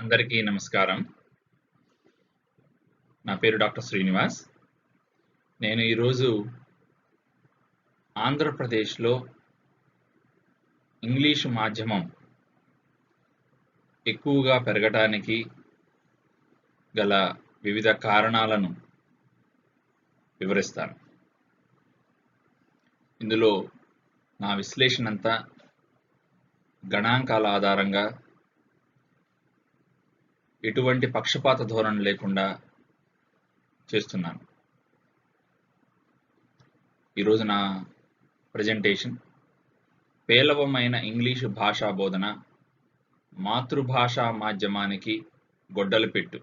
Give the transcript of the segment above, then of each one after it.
అందరికీ నమస్కారం. నా పేరు డాక్టర్ శ్రీనివాస్. నేను ఈరోజు ఆంధ్రప్రదేశ్‌లో ఇంగ్లీష్ మాధ్యమం ఎక్కువగా పెరగటానికి గల వివిధ కారణాలను వివరిస్తాను. ఇందులో నా విశ్లేషణంతా గణాంకాల ఆధారంగా ఎటువంటి పక్షపాత ధోరణి లేకుండా చేస్తున్నాను. ఈరోజు నా ప్రెజెంటేషన్ పేలవమైన ఇంగ్లీషు భాషా బోధన మాతృభాషా మాధ్యమానికి గొడ్డలి పెట్టు.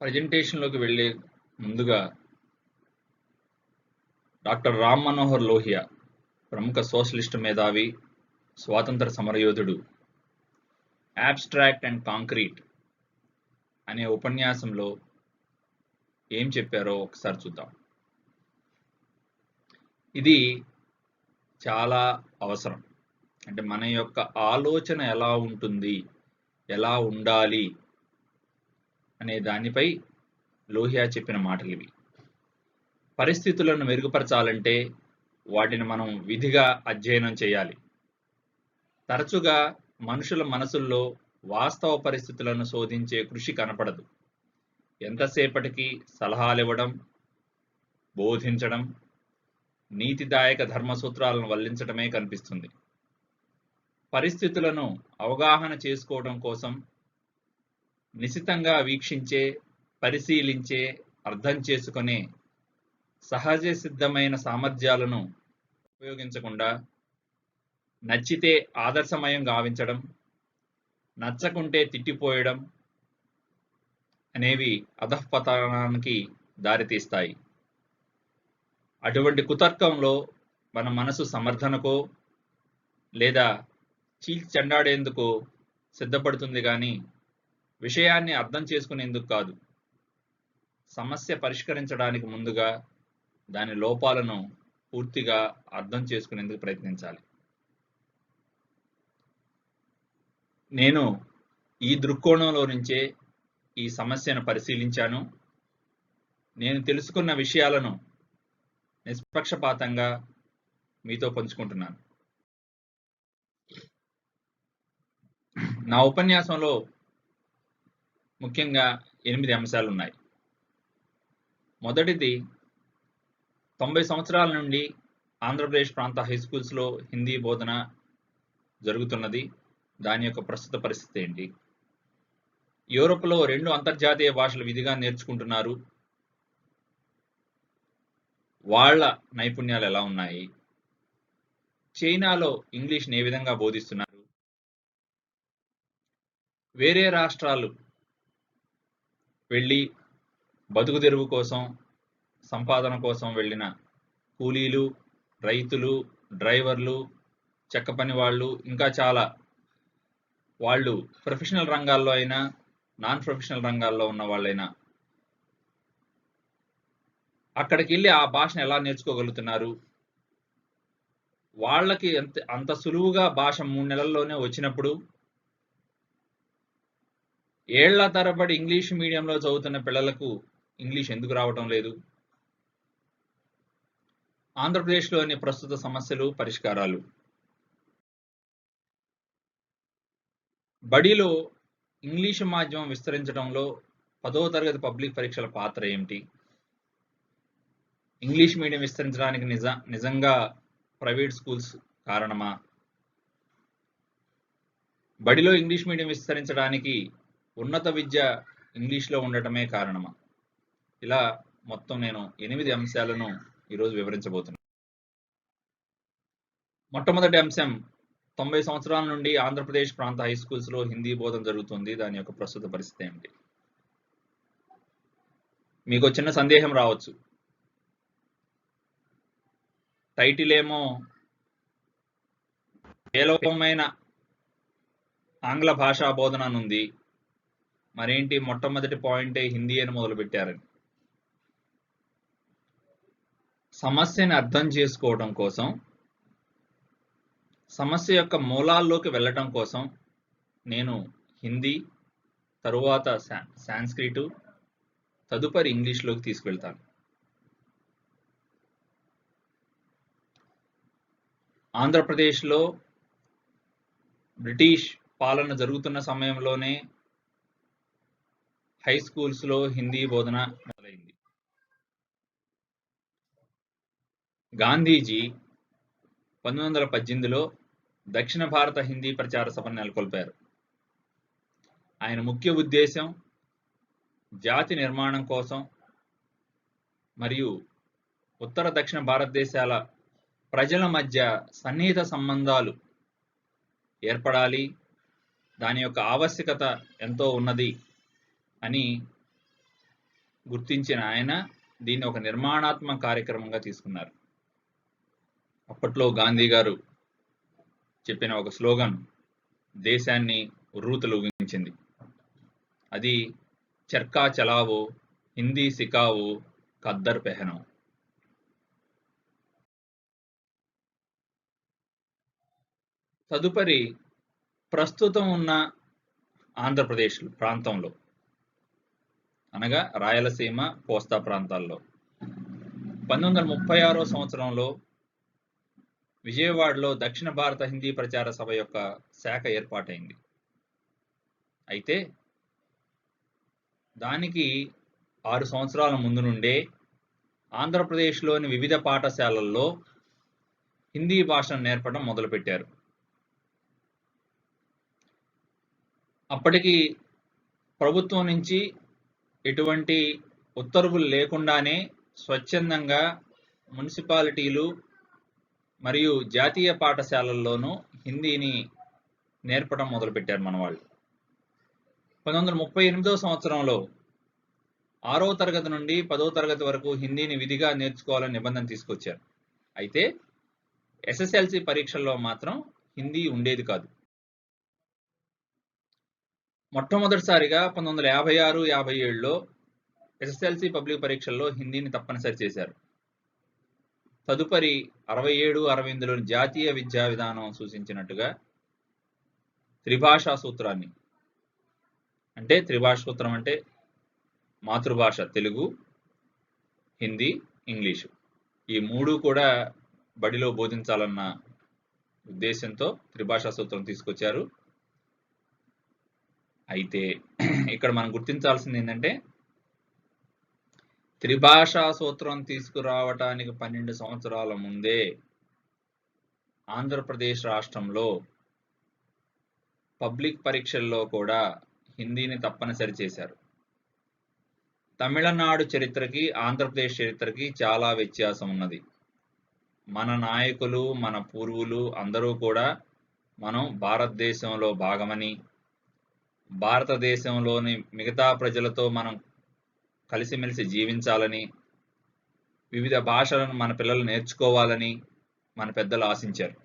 ప్రెజెంటేషన్లోకి వెళ్ళే ముందుగా డాక్టర్ రామ్ మనోహర్ లోహియా, ప్రముఖ సోషలిస్ట్ మేధావి, స్వాతంత్ర సమరయోధుడు, అబ్స్ట్రాక్ట్ అండ్ కాంక్రీట్ అనే ఉపన్యాసంలో ఏం చెప్పారో ఒకసారి చూద్దాం. ఇది చాలా అవసరం. అంటే మన యొక్క ఆలోచన ఎలా ఉంటుంది, ఎలా ఉండాలి అనే దానిపై లోహియా చెప్పిన మాటలు ఇవి. పరిస్థితులను మెరుగుపరచాలంటే వాటిని మనం విధిగా అధ్యయనం చేయాలి. తరచుగా మనుషుల మనసుల్లో వాస్తవ పరిస్థితులను శోధించే కృషి కనపడదు. ఎంతసేపటికి సలహాలివ్వడం, బోధించడం, నీతిదాయక ధర్మసూత్రాలను వల్లించడమే కనిపిస్తుంది. పరిస్థితులను అవగాహన చేసుకోవడం కోసం నిశితంగా వీక్షించే, పరిశీలించే, అర్థం చేసుకునే సహజ సిద్ధమైన సామర్థ్యాలను ఉపయోగించకుండా నచ్చితే ఆదర్శమయం గావించడం, నచ్చకుంటే తిట్టిపోయడం అనేవి అధఃపతనానికి దారితీస్తాయి. అటువంటి కుతర్కంలో మన మనసు సమర్థనకో లేదా చీల్చెండాడేందుకో సిద్ధపడుతుంది కానీ విషయాన్ని అర్థం చేసుకునేందుకు కాదు. సమస్య పరిష్కరించడానికి ముందుగా దాని లోపాలను పూర్తిగా అర్థం చేసుకునేందుకు ప్రయత్నించాలి. నేను ఈ దృక్కోణంలో నుంచే ఈ సమస్యను పరిశీలించాను. నేను తెలుసుకున్న విషయాలను నిష్పక్షపాతంగా మీతో పంచుకుంటున్నాను. నా ఉపన్యాసంలో ముఖ్యంగా 8 అంశాలు ఉన్నాయి. మొదటిది, 90 సంవత్సరాల నుండి ఆంధ్రప్రదేశ్ ప్రాంత హై స్కూల్స్లో హిందీ బోధన జరుగుతున్నది. దాని యొక్క ప్రస్తుత పరిస్థితి ఏంటి? యూరోప్లో 2 అంతర్జాతీయ భాషలు విధిగా నేర్చుకుంటున్నారు. వాళ్ళ నైపుణ్యాలు ఎలా ఉన్నాయి? చైనాలో ఇంగ్లీష్ని ఏ విధంగా బోధిస్తున్నారు? వేరే రాష్ట్రాలు వెళ్ళి బతుకు తెరువు కోసం, సంపాదన కోసం వెళ్ళిన కూలీలు, రైతులు, డ్రైవర్లు, చెక్క పని వాళ్ళు, ఇంకా చాలా వాళ్ళు ప్రొఫెషనల్ రంగాల్లో అయినా, నాన్ ప్రొఫెషనల్ రంగాల్లో ఉన్న వాళ్ళైనా అక్కడికి వెళ్ళి ఆ భాషను ఎలా నేర్చుకోగలుగుతున్నారు? వాళ్ళకి అంత సులువుగా భాష 3 నెలల్లోనే వచ్చినప్పుడు ఏళ్ల తరబడి ఇంగ్లీష్ మీడియంలో చదువుతున్న పిల్లలకు ఇంగ్లీష్ ఎందుకు రావటం లేదు? ఆంధ్రప్రదేశ్లోని ప్రస్తుత సమస్యలు, పరిష్కారాలు. బడిలో ఇంగ్లీషు మాధ్యమం విస్తరించడంలో 10వ తరగతి పబ్లిక్ పరీక్షల పాత్ర ఏమిటి? ఇంగ్లీష్ మీడియం విస్తరించడానికి నిజంగా ప్రైవేట్ స్కూల్స్ కారణమా? బడిలో ఇంగ్లీష్ మీడియం విస్తరించడానికి ఉన్నత విద్య ఇంగ్లీష్లో ఉండటమే కారణమా? ఇలా మొత్తం నేను 8 అంశాలను ఈరోజు వివరించబోతున్నాను. మొట్టమొదటి అంశం, 90 సంవత్సరాల నుండి ఆంధ్రప్రదేశ్ ప్రాంత హై స్కూల్స్లో హిందీ బోధన జరుగుతుంది. దాని యొక్క ప్రస్తుత పరిస్థితి ఏమిటి? మీకు చిన్న సందేహం రావచ్చు. టైటిల్ ఏమో పేలవమైన ఆంగ్ల భాషా బోధన ఉంది, మరేంటి మొట్టమొదటి పాయింటే హిందీ అని మొదలుపెట్టారని. సమస్యని అర్థం చేసుకోవడం కోసం సమస్య యొక్క మూలాల్లోకి వెళ్ళటం కోసం నేను హిందీ, తరువాత సాంస్క్రిటు, తదుపరి ఇంగ్లీష్లోకి తీసుకెళ్తాను. ఆంధ్రప్రదేశ్లో బ్రిటిష్ పాలన జరుగుతున్న సమయంలోనే హై స్కూల్స్లో హిందీ బోధన మొదలైంది. గాంధీజీ 1918లో దక్షిణ భారత హిందీ ప్రచార సభను నెలకొల్పారు. ఆయన ముఖ్య ఉద్దేశం జాతి నిర్మాణం కోసం మరియు ఉత్తర దక్షిణ భారతదేశాల ప్రజల మధ్య సన్నిహిత సంబంధాలు ఏర్పడాలి, దాని యొక్క ఆవశ్యకత ఎంతో ఉన్నది అని గుర్తించిన ఆయన దీన్ని ఒక నిర్మాణాత్మక కార్యక్రమంగా తీసుకున్నారు. అప్పట్లో గాంధీ గారు చెప్పిన ఒక స్లోగన్ దేశాన్ని ఉర్రూతలూగించింది. అది చర్కా చలావో, హిందీ సికావో, ఖద్దర్ పెహనో. తదుపరి ప్రస్తుతం ఉన్న ఆంధ్రప్రదేశ్ ప్రాంతంలో అనగా రాయలసీమ, కోస్తా ప్రాంతాల్లో 1936 సంవత్సరంలో విజయవాడలో దక్షిణ భారత హిందీ ప్రచార సభ యొక్క శాఖ ఏర్పాటైంది. అయితే దానికి 6 సంవత్సరాల ముందు నుండే ఆంధ్రప్రదేశ్లోని వివిధ పాఠశాలల్లో హిందీ భాషను నేర్పడం మొదలుపెట్టారు. అప్పటికి ప్రభుత్వం నుంచి ఎటువంటి ఉత్తర్వులు లేకుండానే స్వచ్ఛందంగా మున్సిపాలిటీలు మరియు జాతీయ పాఠశాలల్లోనూ హిందీని నేర్పడం మొదలుపెట్టారు మన వాళ్ళు. 1938 సంవత్సరంలో 6వ తరగతి నుండి 10వ తరగతి వరకు హిందీని విధిగా నేర్చుకోవాలని నిబంధన తీసుకొచ్చారు. అయితే SSLC పరీక్షల్లో మాత్రం హిందీ ఉండేది కాదు. మొట్టమొదటిసారిగా 1956-57లో SSLC పబ్లిక్ పరీక్షల్లో హిందీని తప్పనిసరి చేశారు. తదుపరి 67-68లోని జాతీయ విద్యా విధానం సూచించినట్టుగా త్రిభాషా సూత్రాన్ని, అంటే త్రిభాషా సూత్రం అంటే మాతృభాష తెలుగు, హిందీ, ఇంగ్లీషు, ఈ మూడు కూడా బడిలో బోధించాలన్న ఉద్దేశంతో త్రిభాషా సూత్రం తీసుకొచ్చారు. అయితే ఇక్కడ మనం గుర్తించాల్సింది ఏంటంటే త్రిభాషా సూత్రం తీసుకురావటానికి 12 సంవత్సరాల ముందే ఆంధ్రప్రదేశ్ రాష్ట్రంలో పబ్లిక్ పరీక్షల్లో కూడా హిందీని తప్పనిసరి చేశారు. తమిళనాడు చరిత్రకి ఆంధ్రప్రదేశ్ చరిత్రకి చాలా వ్యత్యాసం ఉన్నది. మన నాయకులు, మన పూర్వులు అందరూ కూడా మనం భారతదేశంలో భాగమని, భారతదేశంలోని మిగతా ప్రజలతో మనం కలిసిమెలిసి జీవించాలని, వివిధ భాషలను మన పిల్లలు నేర్చుకోవాలని మన పెద్దలు ఆశించారు.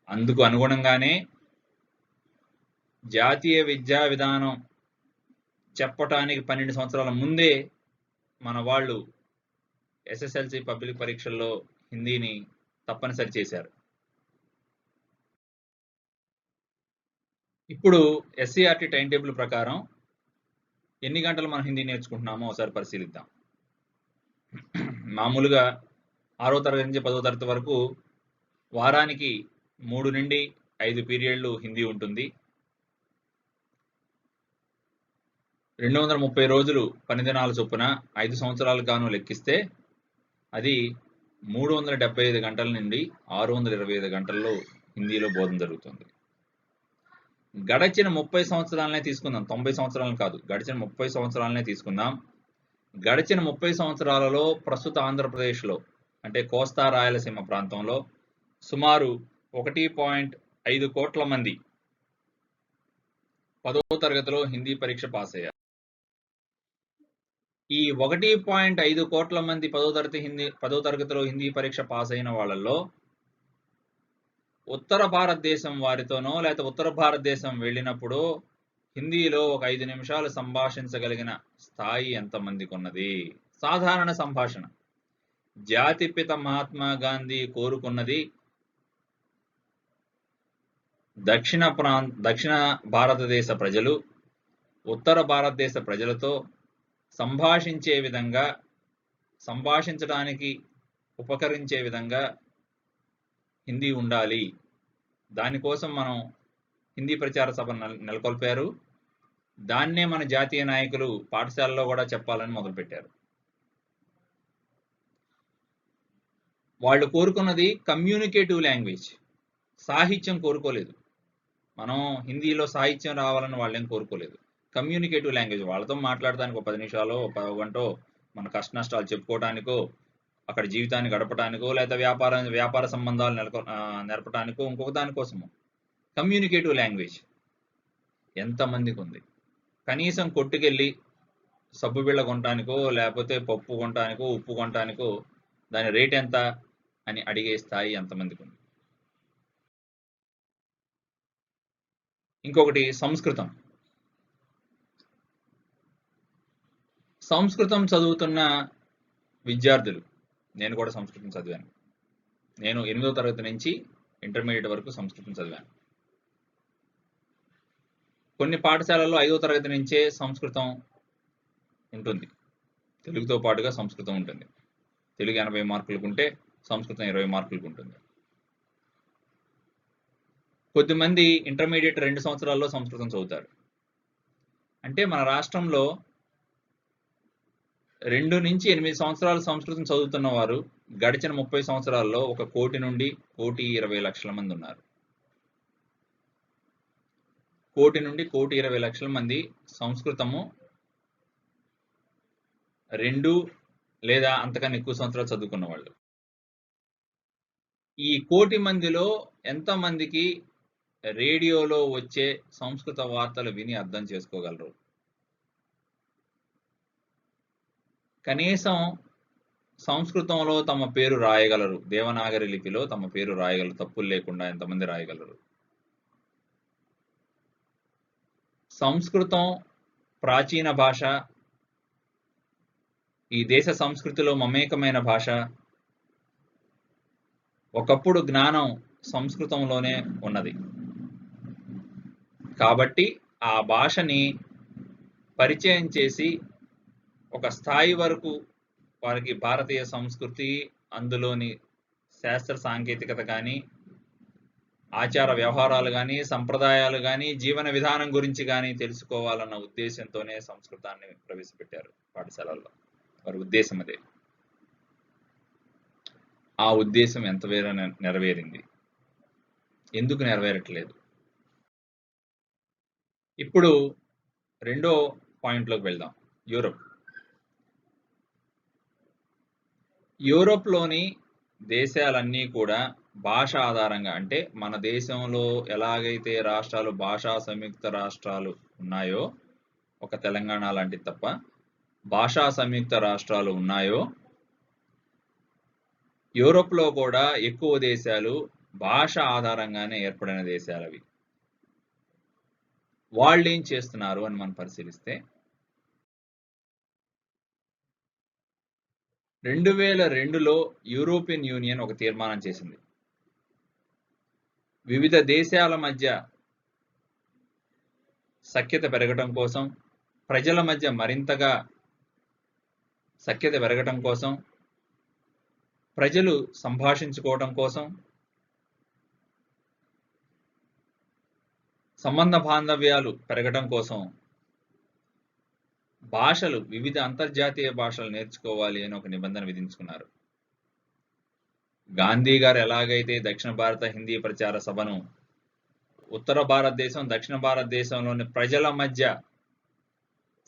అందుకు అనుగుణంగానే జాతీయ విద్యా విధానం చెప్పటానికి 12 సంవత్సరాల ముందే మన వాళ్ళు SSLC పబ్లిక్ పరీక్షల్లో హిందీని తప్పనిసరి చేశారు. ఇప్పుడు SCERT టైం టేబుల్ ప్రకారం ఎన్ని గంటలు మనం హిందీ నేర్చుకుంటున్నామో ఒకసారి పరిశీలిద్దాం. మామూలుగా 6వ తరగతి నుంచి 10వ తరగతి వరకు వారానికి 3 నుండి 5 పీరియడ్లు హిందీ ఉంటుంది. 230 రోజులు 12 దినాల చొప్పున 5 సంవత్సరాలకు గాను లెక్కిస్తే అది 375 గంటల నుండి 625 గంటల్లో హిందీలో బోధన జరుగుతుంది. గడిచిన 30 సంవత్సరాలనే తీసుకుందాం, 90 సంవత్సరాలను కాదు, గడిచిన 30 సంవత్సరాలనే తీసుకుందాం. గడిచిన 30 సంవత్సరాలలో ప్రస్తుత ఆంధ్రప్రదేశ్లో అంటే కోస్తా రాయలసీమ ప్రాంతంలో సుమారు 1.5 కోట్ల మంది 10వ తరగతిలో హిందీ పరీక్ష పాస్ అయ్యారు. ఈ 1.5 కోట్ల మంది 10వ తరగతిలో హిందీ పరీక్ష పాస్ అయిన వాళ్ళల్లో ఉత్తర భారతదేశం వారితోనో లేకపోతే ఉత్తర భారతదేశం వెళ్ళినప్పుడు హిందీలో ఒక 5 నిమిషాలు సంభాషించగలిగిన స్థాయి ఎంతమందికి ఉన్నది? సాధారణ సంభాషణ. జాతిపిత మహాత్మా గాంధీ కోరుకున్నది దక్షిణ భారతదేశ ప్రజలు ఉత్తర భారతదేశ ప్రజలతో సంభాషించే విధంగా, సంభాషించడానికి ఉపకరించే విధంగా హిందీ ఉండాలి. దానికోసం మనం హిందీ ప్రచార సభను నెలకొల్పారు. దాన్నే మన జాతీయ నాయకులు పాఠశాలలో కూడా చెప్పాలని మొదలుపెట్టారు. వాళ్ళు కోరుకున్నది కమ్యూనికేటివ్ లాంగ్వేజ్, సాహిత్యం కోరుకోలేదు. మనం హిందీలో సాహిత్యం రావాలని వాళ్ళేం కోరుకోలేదు. కమ్యూనికేటివ్ లాంగ్వేజ్, వాళ్ళతో మాట్లాడడానికి ఒక 10 నిమిషాలు, ఒక గంటో మన కష్ట నష్టాలు చెప్పుకోవటానికో, అక్కడ జీవితాన్ని గడపటానికో, లేదా వ్యాపార సంబంధాలు నెరపటానికో, ఇంకొక దానికోసము. కమ్యూనికేటివ్ లాంగ్వేజ్ ఎంతమందికి ఉంది? కనీసం కొట్టుకెళ్ళి సబ్బు బిళ్ళ కొనటానికో, లేకపోతే పప్పు కొనటానికో, ఉప్పు కొనటానికో దాని రేట్ ఎంత అని అడిగే స్థాయి ఎంతమందికి ఉంది? ఇంకొకటి సంస్కృతం. సంస్కృతం చదువుతున్న విద్యార్థులు, నేను కూడా సంస్కృతం చదివాను. నేను 8వ తరగతి నుంచి ఇంటర్మీడియట్ వరకు సంస్కృతం చదివాను. కొన్ని పాఠశాలల్లో 5వ తరగతి నుంచే సంస్కృతం ఉంటుంది. తెలుగుతో పాటుగా సంస్కృతం ఉంటుంది. తెలుగు 80 మార్కులకు ఉంటే సంస్కృతం 20 మార్కులకు ఉంటుంది. కొద్దిమంది ఇంటర్మీడియట్ 2 సంవత్సరాల్లో సంస్కృతం చదువుతారు. అంటే మన రాష్ట్రంలో 2 నుంచి 8 సంవత్సరాలు సంస్కృతం చదువుతున్న వారు గడిచిన 30 సంవత్సరాల్లో 1 కోటి నుండి 1,20,00,000 మంది ఉన్నారు. 1 కోటి నుండి 1,20,00,000 మంది సంస్కృతము 2 లేదా అంతకన్నా ఎక్కువ సంవత్సరాలు చదువుకున్న వాళ్ళు. ఈ 1 కోటి మందిలో ఎంతమందికి రేడియోలో వచ్చే సంస్కృత వార్తలు విని అర్థం చేసుకోగలరు? కనీసం సంస్కృతంలో తమ పేరు రాయగలరు, దేవనాగరి లిపిలో తమ పేరు రాయగలరు, తప్పులు లేకుండా ఎంతమంది రాయగలరు? సంస్కృతం ప్రాచీన భాష, ఈ దేశ సంస్కృతిలో మమేకమైన భాష. ఒకప్పుడు జ్ఞానం సంస్కృతంలోనే ఉన్నది. కాబట్టి ఆ భాషని పరిచయం చేసి ఒక స్థాయి వరకు వారికి భారతీయ సంస్కృతి, అందులోని శాస్త్ర సాంకేతికత కానీ, ఆచార వ్యవహారాలు కానీ, సంప్రదాయాలు కానీ, జీవన విధానం గురించి కానీ తెలుసుకోవాలన్న ఉద్దేశంతోనే సంస్కృతాన్ని ప్రవేశపెట్టారు పాఠశాలల్లో. వారి ఉద్దేశం అదే. ఆ ఉద్దేశం ఎంతవేర నెరవేరింది? ఎందుకు నెరవేరట్లేదు? ఇప్పుడు రెండో పాయింట్లోకి వెళ్దాం. యూరోప్లోని దేశాలన్నీ కూడా భాష ఆధారంగా, అంటే మన దేశంలో ఎలాగైతే రాష్ట్రాలు భాషా సంయుక్త రాష్ట్రాలు ఉన్నాయో, ఒక తెలంగాణ లాంటిది తప్ప భాషా సంయుక్త రాష్ట్రాలు ఉన్నాయో, యూరోప్లో కూడా ఎక్కువ దేశాలు భాష ఆధారంగానే ఏర్పడిన దేశాలు అవి. వాళ్ళు ఏం చేస్తున్నారు అని మనం పరిశీలిస్తే 2002లో యూరోపియన్ యూనియన్ ఒక తీర్మానం చేసింది. వివిధ దేశాల మధ్య సఖ్యత పెరగటం కోసం, ప్రజల మధ్య మరింతగా సఖ్యత పెరగటం కోసం, ప్రజలు సంభాషించుకోవటం కోసం, సంబంధ బాంధవ్యాలు పెరగటం కోసం భాషలు, వివిధ అంతర్జాతీయ భాషలు నేర్చుకోవాలి అని ఒక నిబంధన విధించుకున్నారు. గాంధీ గారు ఎలాగైతే దక్షిణ భారత హిందీ ప్రచార సభను ఉత్తర భారతదేశం, దక్షిణ భారతదేశంలోని ప్రజల మధ్య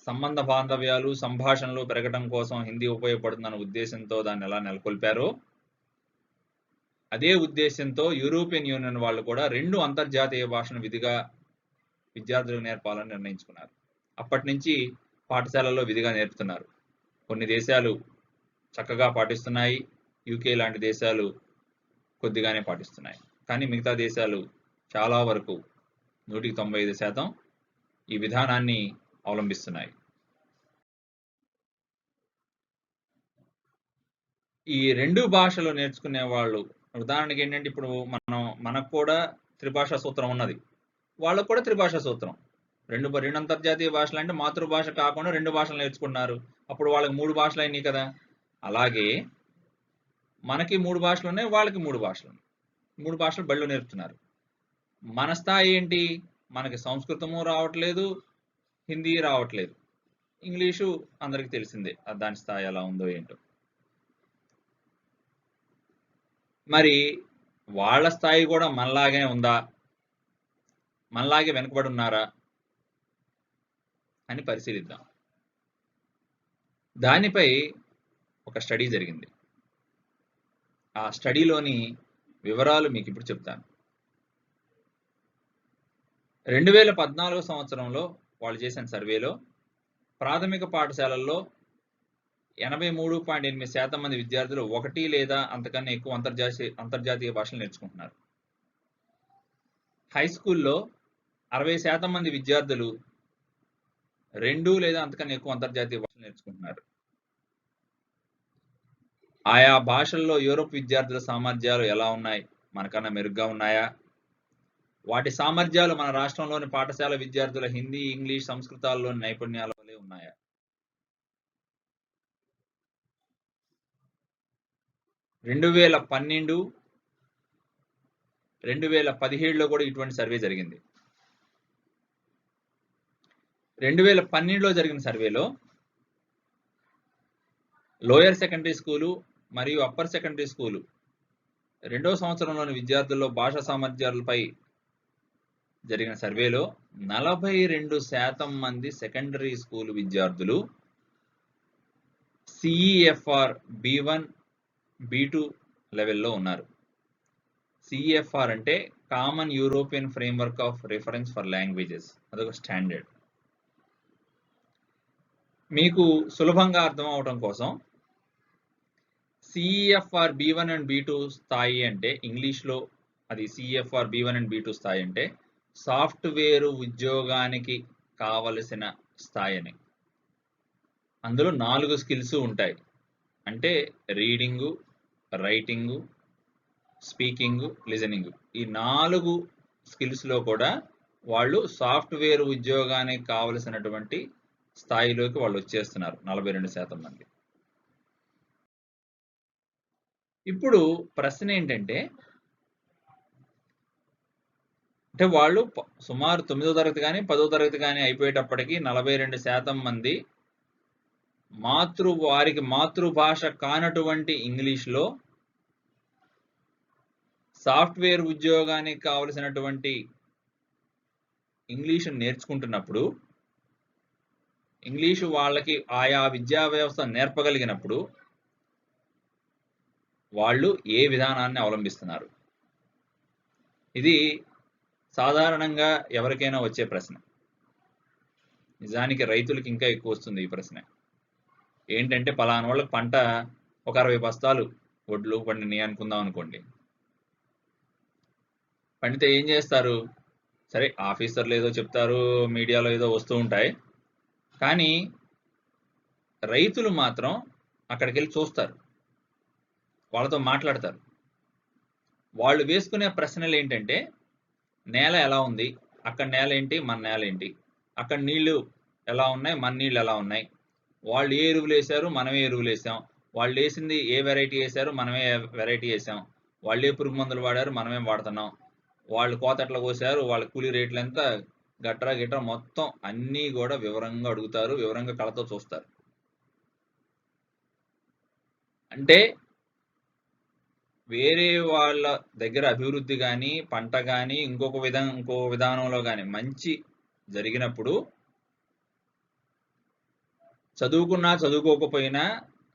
సంబంధ బాంధవ్యాలు, సంభాషణలు పెరగడం కోసం హిందీ ఉపయోగపడుతుందన్న ఉద్దేశంతో దాన్ని ఎలా నెలకొల్పారో, అదే ఉద్దేశంతో యూరోపియన్ యూనియన్ వాళ్ళు కూడా 2 అంతర్జాతీయ భాషను విధిగా విద్యార్థులకు నేర్పాలని నిర్ణయించుకున్నారు. అప్పటి నుంచి పాఠశాలల్లో విధిగా నేర్పుతున్నారు. కొన్ని దేశాలు చక్కగా పాటిస్తున్నాయి, యూకే లాంటి దేశాలు కొద్దిగానే పాటిస్తున్నాయి. కానీ మిగతా దేశాలు చాలా వరకు 195% ఈ విధానాన్ని అవలంబిస్తున్నాయి. ఈ 2 భాషలు నేర్చుకునే వాళ్ళు ఉదాహరణకి ఏంటంటే ఇప్పుడు మనకు కూడా త్రిభాషా సూత్రం ఉన్నది. వాళ్ళకు కూడా త్రిభాషా సూత్రం. 2 అంతర్జాతీయ భాషలు అంటే మాతృభాష కాకుండా 2 భాషలు నేర్చుకున్నారు. అప్పుడు వాళ్ళకి 3 భాషలు అయినాయి కదా! అలాగే మనకి 3 భాషలు ఉన్నాయి. వాళ్ళకి 3 భాషలు ఉన్నాయి. 3 భాషలు బడిలో నేర్పుతున్నారు. మన స్థాయి ఏంటి? మనకి సంస్కృతము రావట్లేదు, హిందీ రావట్లేదు. ఇంగ్లీషు అందరికి తెలిసిందే. దాని స్థాయి ఎలా ఉందో ఏంటో. మరి వాళ్ళ స్థాయి కూడా మనలాగే ఉందా? మనలాగే వెనుకబడి ఉన్నారా? అని పరిశీలిద్దాం. దానిపై ఒక స్టడీ జరిగింది. ఆ స్టడీలోని వివరాలు మీకు ఇప్పుడు చెప్తాను. 2014 సంవత్సరంలో వాళ్ళు చేసిన సర్వేలో ప్రాథమిక పాఠశాలల్లో 83.8% మంది విద్యార్థులు 1 లేదా అంతకన్నా ఎక్కువ అంతర్జాతీయ భాషలు నేర్చుకుంటున్నారు. హై స్కూల్లో 60% మంది విద్యార్థులు 2 లేదా అంతకన్నా ఎక్కువ అంతర్జాతీయ భాషలు నేర్చుకుంటున్నారు. ఆయా భాషల్లో యూరోప్ విద్యార్థుల సామర్థ్యాలు ఎలా ఉన్నాయి? మనకన్నా మెరుగ్గా ఉన్నాయా? వాటి సామర్థ్యాలు మన రాష్ట్రంలోని పాఠశాల విద్యార్థుల హిందీ, ఇంగ్లీష్, సంస్కృతాల్లోని నైపుణ్యాల వలె ఉన్నాయా? 2012, 2017లో కూడా ఇటువంటి సర్వే జరిగింది. 2012లో జరిగిన సర్వేలో లోయర్ సెకండరీ స్కూలు మరియు అప్పర్ సెకండరీ స్కూలు 2వ సంవత్సరంలోని విద్యార్థుల్లో భాషా సామర్థ్యాలపై జరిగిన సర్వేలో 42% మంది సెకండరీ స్కూల్ విద్యార్థులు CEFR B1, B2 లెవెల్లో ఉన్నారు. CEFR అంటే common European framework of reference for languages. అదొక స్టాండర్డ్. మీకు సులభంగా అర్థం అవడం కోసం CEFR B1 అండ్ B2 స్థాయి అంటే ఇంగ్లీష్లో అది CEFR B1 అండ్ B2 స్థాయి అంటే సాఫ్ట్వేర్ ఉద్యోగానికి కావలసిన స్థాయిని. అందులో 4 స్కిల్స్ ఉంటాయి. అంటే రీడింగు, రైటింగు, స్పీకింగ్, లిజనింగ్. ఈ 4 స్కిల్స్లో కూడా వాళ్ళు సాఫ్ట్వేర్ ఉద్యోగానికి కావలసినటువంటి స్థాయిలోకి వాళ్ళు వచ్చేస్తున్నారు 42% మంది. ఇప్పుడు ప్రశ్న ఏంటంటే వాళ్ళు సుమారు 9వ తరగతి కానీ 10వ తరగతి కానీ అయిపోయేటప్పటికి 42% మంది వారికి మాతృభాష కానటువంటి ఇంగ్లీష్లో సాఫ్ట్వేర్ ఉద్యోగానికి కావలసినటువంటి ఇంగ్లీషు నేర్చుకుంటున్నప్పుడు, ఇంగ్లీషు వాళ్ళకి ఆయా విద్యా వ్యవస్థ నేర్పగలిగినప్పుడు వాళ్ళు ఏ విధానాన్ని అవలంబిస్తున్నారు? ఇది సాధారణంగా ఎవరికైనా వచ్చే ప్రశ్న. నిజానికి రైతులకు ఇంకా ఎక్కువ వస్తుంది ఈ ప్రశ్న. ఏంటంటే పలానా వాళ్ళకి పంట ఒక 60 బస్తాలు వడ్లు పండినాయి అనుకుందాం అనుకోండి. పండితే ఏం చేస్తారు? సరే, ఆఫీసర్లు ఏదో చెప్తారు, మీడియాలో ఏదో వస్తూ ఉంటాయి. కానీ రైతులు మాత్రం అక్కడికి వెళ్ళి చూస్తారు, వాళ్ళతో మాట్లాడతారు. వాళ్ళు వేసుకునే ప్రశ్నలు ఏంటంటే నేల ఎలా ఉంది, అక్కడ నేల ఏంటి, మన నేల ఏంటి, అక్కడ నీళ్లు ఎలా ఉన్నాయి, మన నీళ్ళు ఎలా ఉన్నాయి, వాళ్ళు ఏ ఎరువులు వేశారు, మనమే ఎరువులు వేసాం, వాళ్ళు వేసింది ఏ వెరైటీ వేశారు, మనమే వెరైటీ వేసాం, వాళ్ళు ఏ పురుగు మందులు వాడారు, మనమే వాడుతున్నాం, వాళ్ళు కోత ఎట్లా కోసారు, వాళ్ళ కూలీ రేట్లు ఎంత, గట్రా మొత్తం అన్నీ కూడా వివరంగా అడుగుతారు, వివరంగా కళతో చూస్తారు. అంటే వేరే వాళ్ళ దగ్గర అభివృద్ధి కానీ, పంట కానీ, ఇంకో విధానంలో కానీ మంచి జరిగినప్పుడు చదువుకున్నా చదువుకోకపోయినా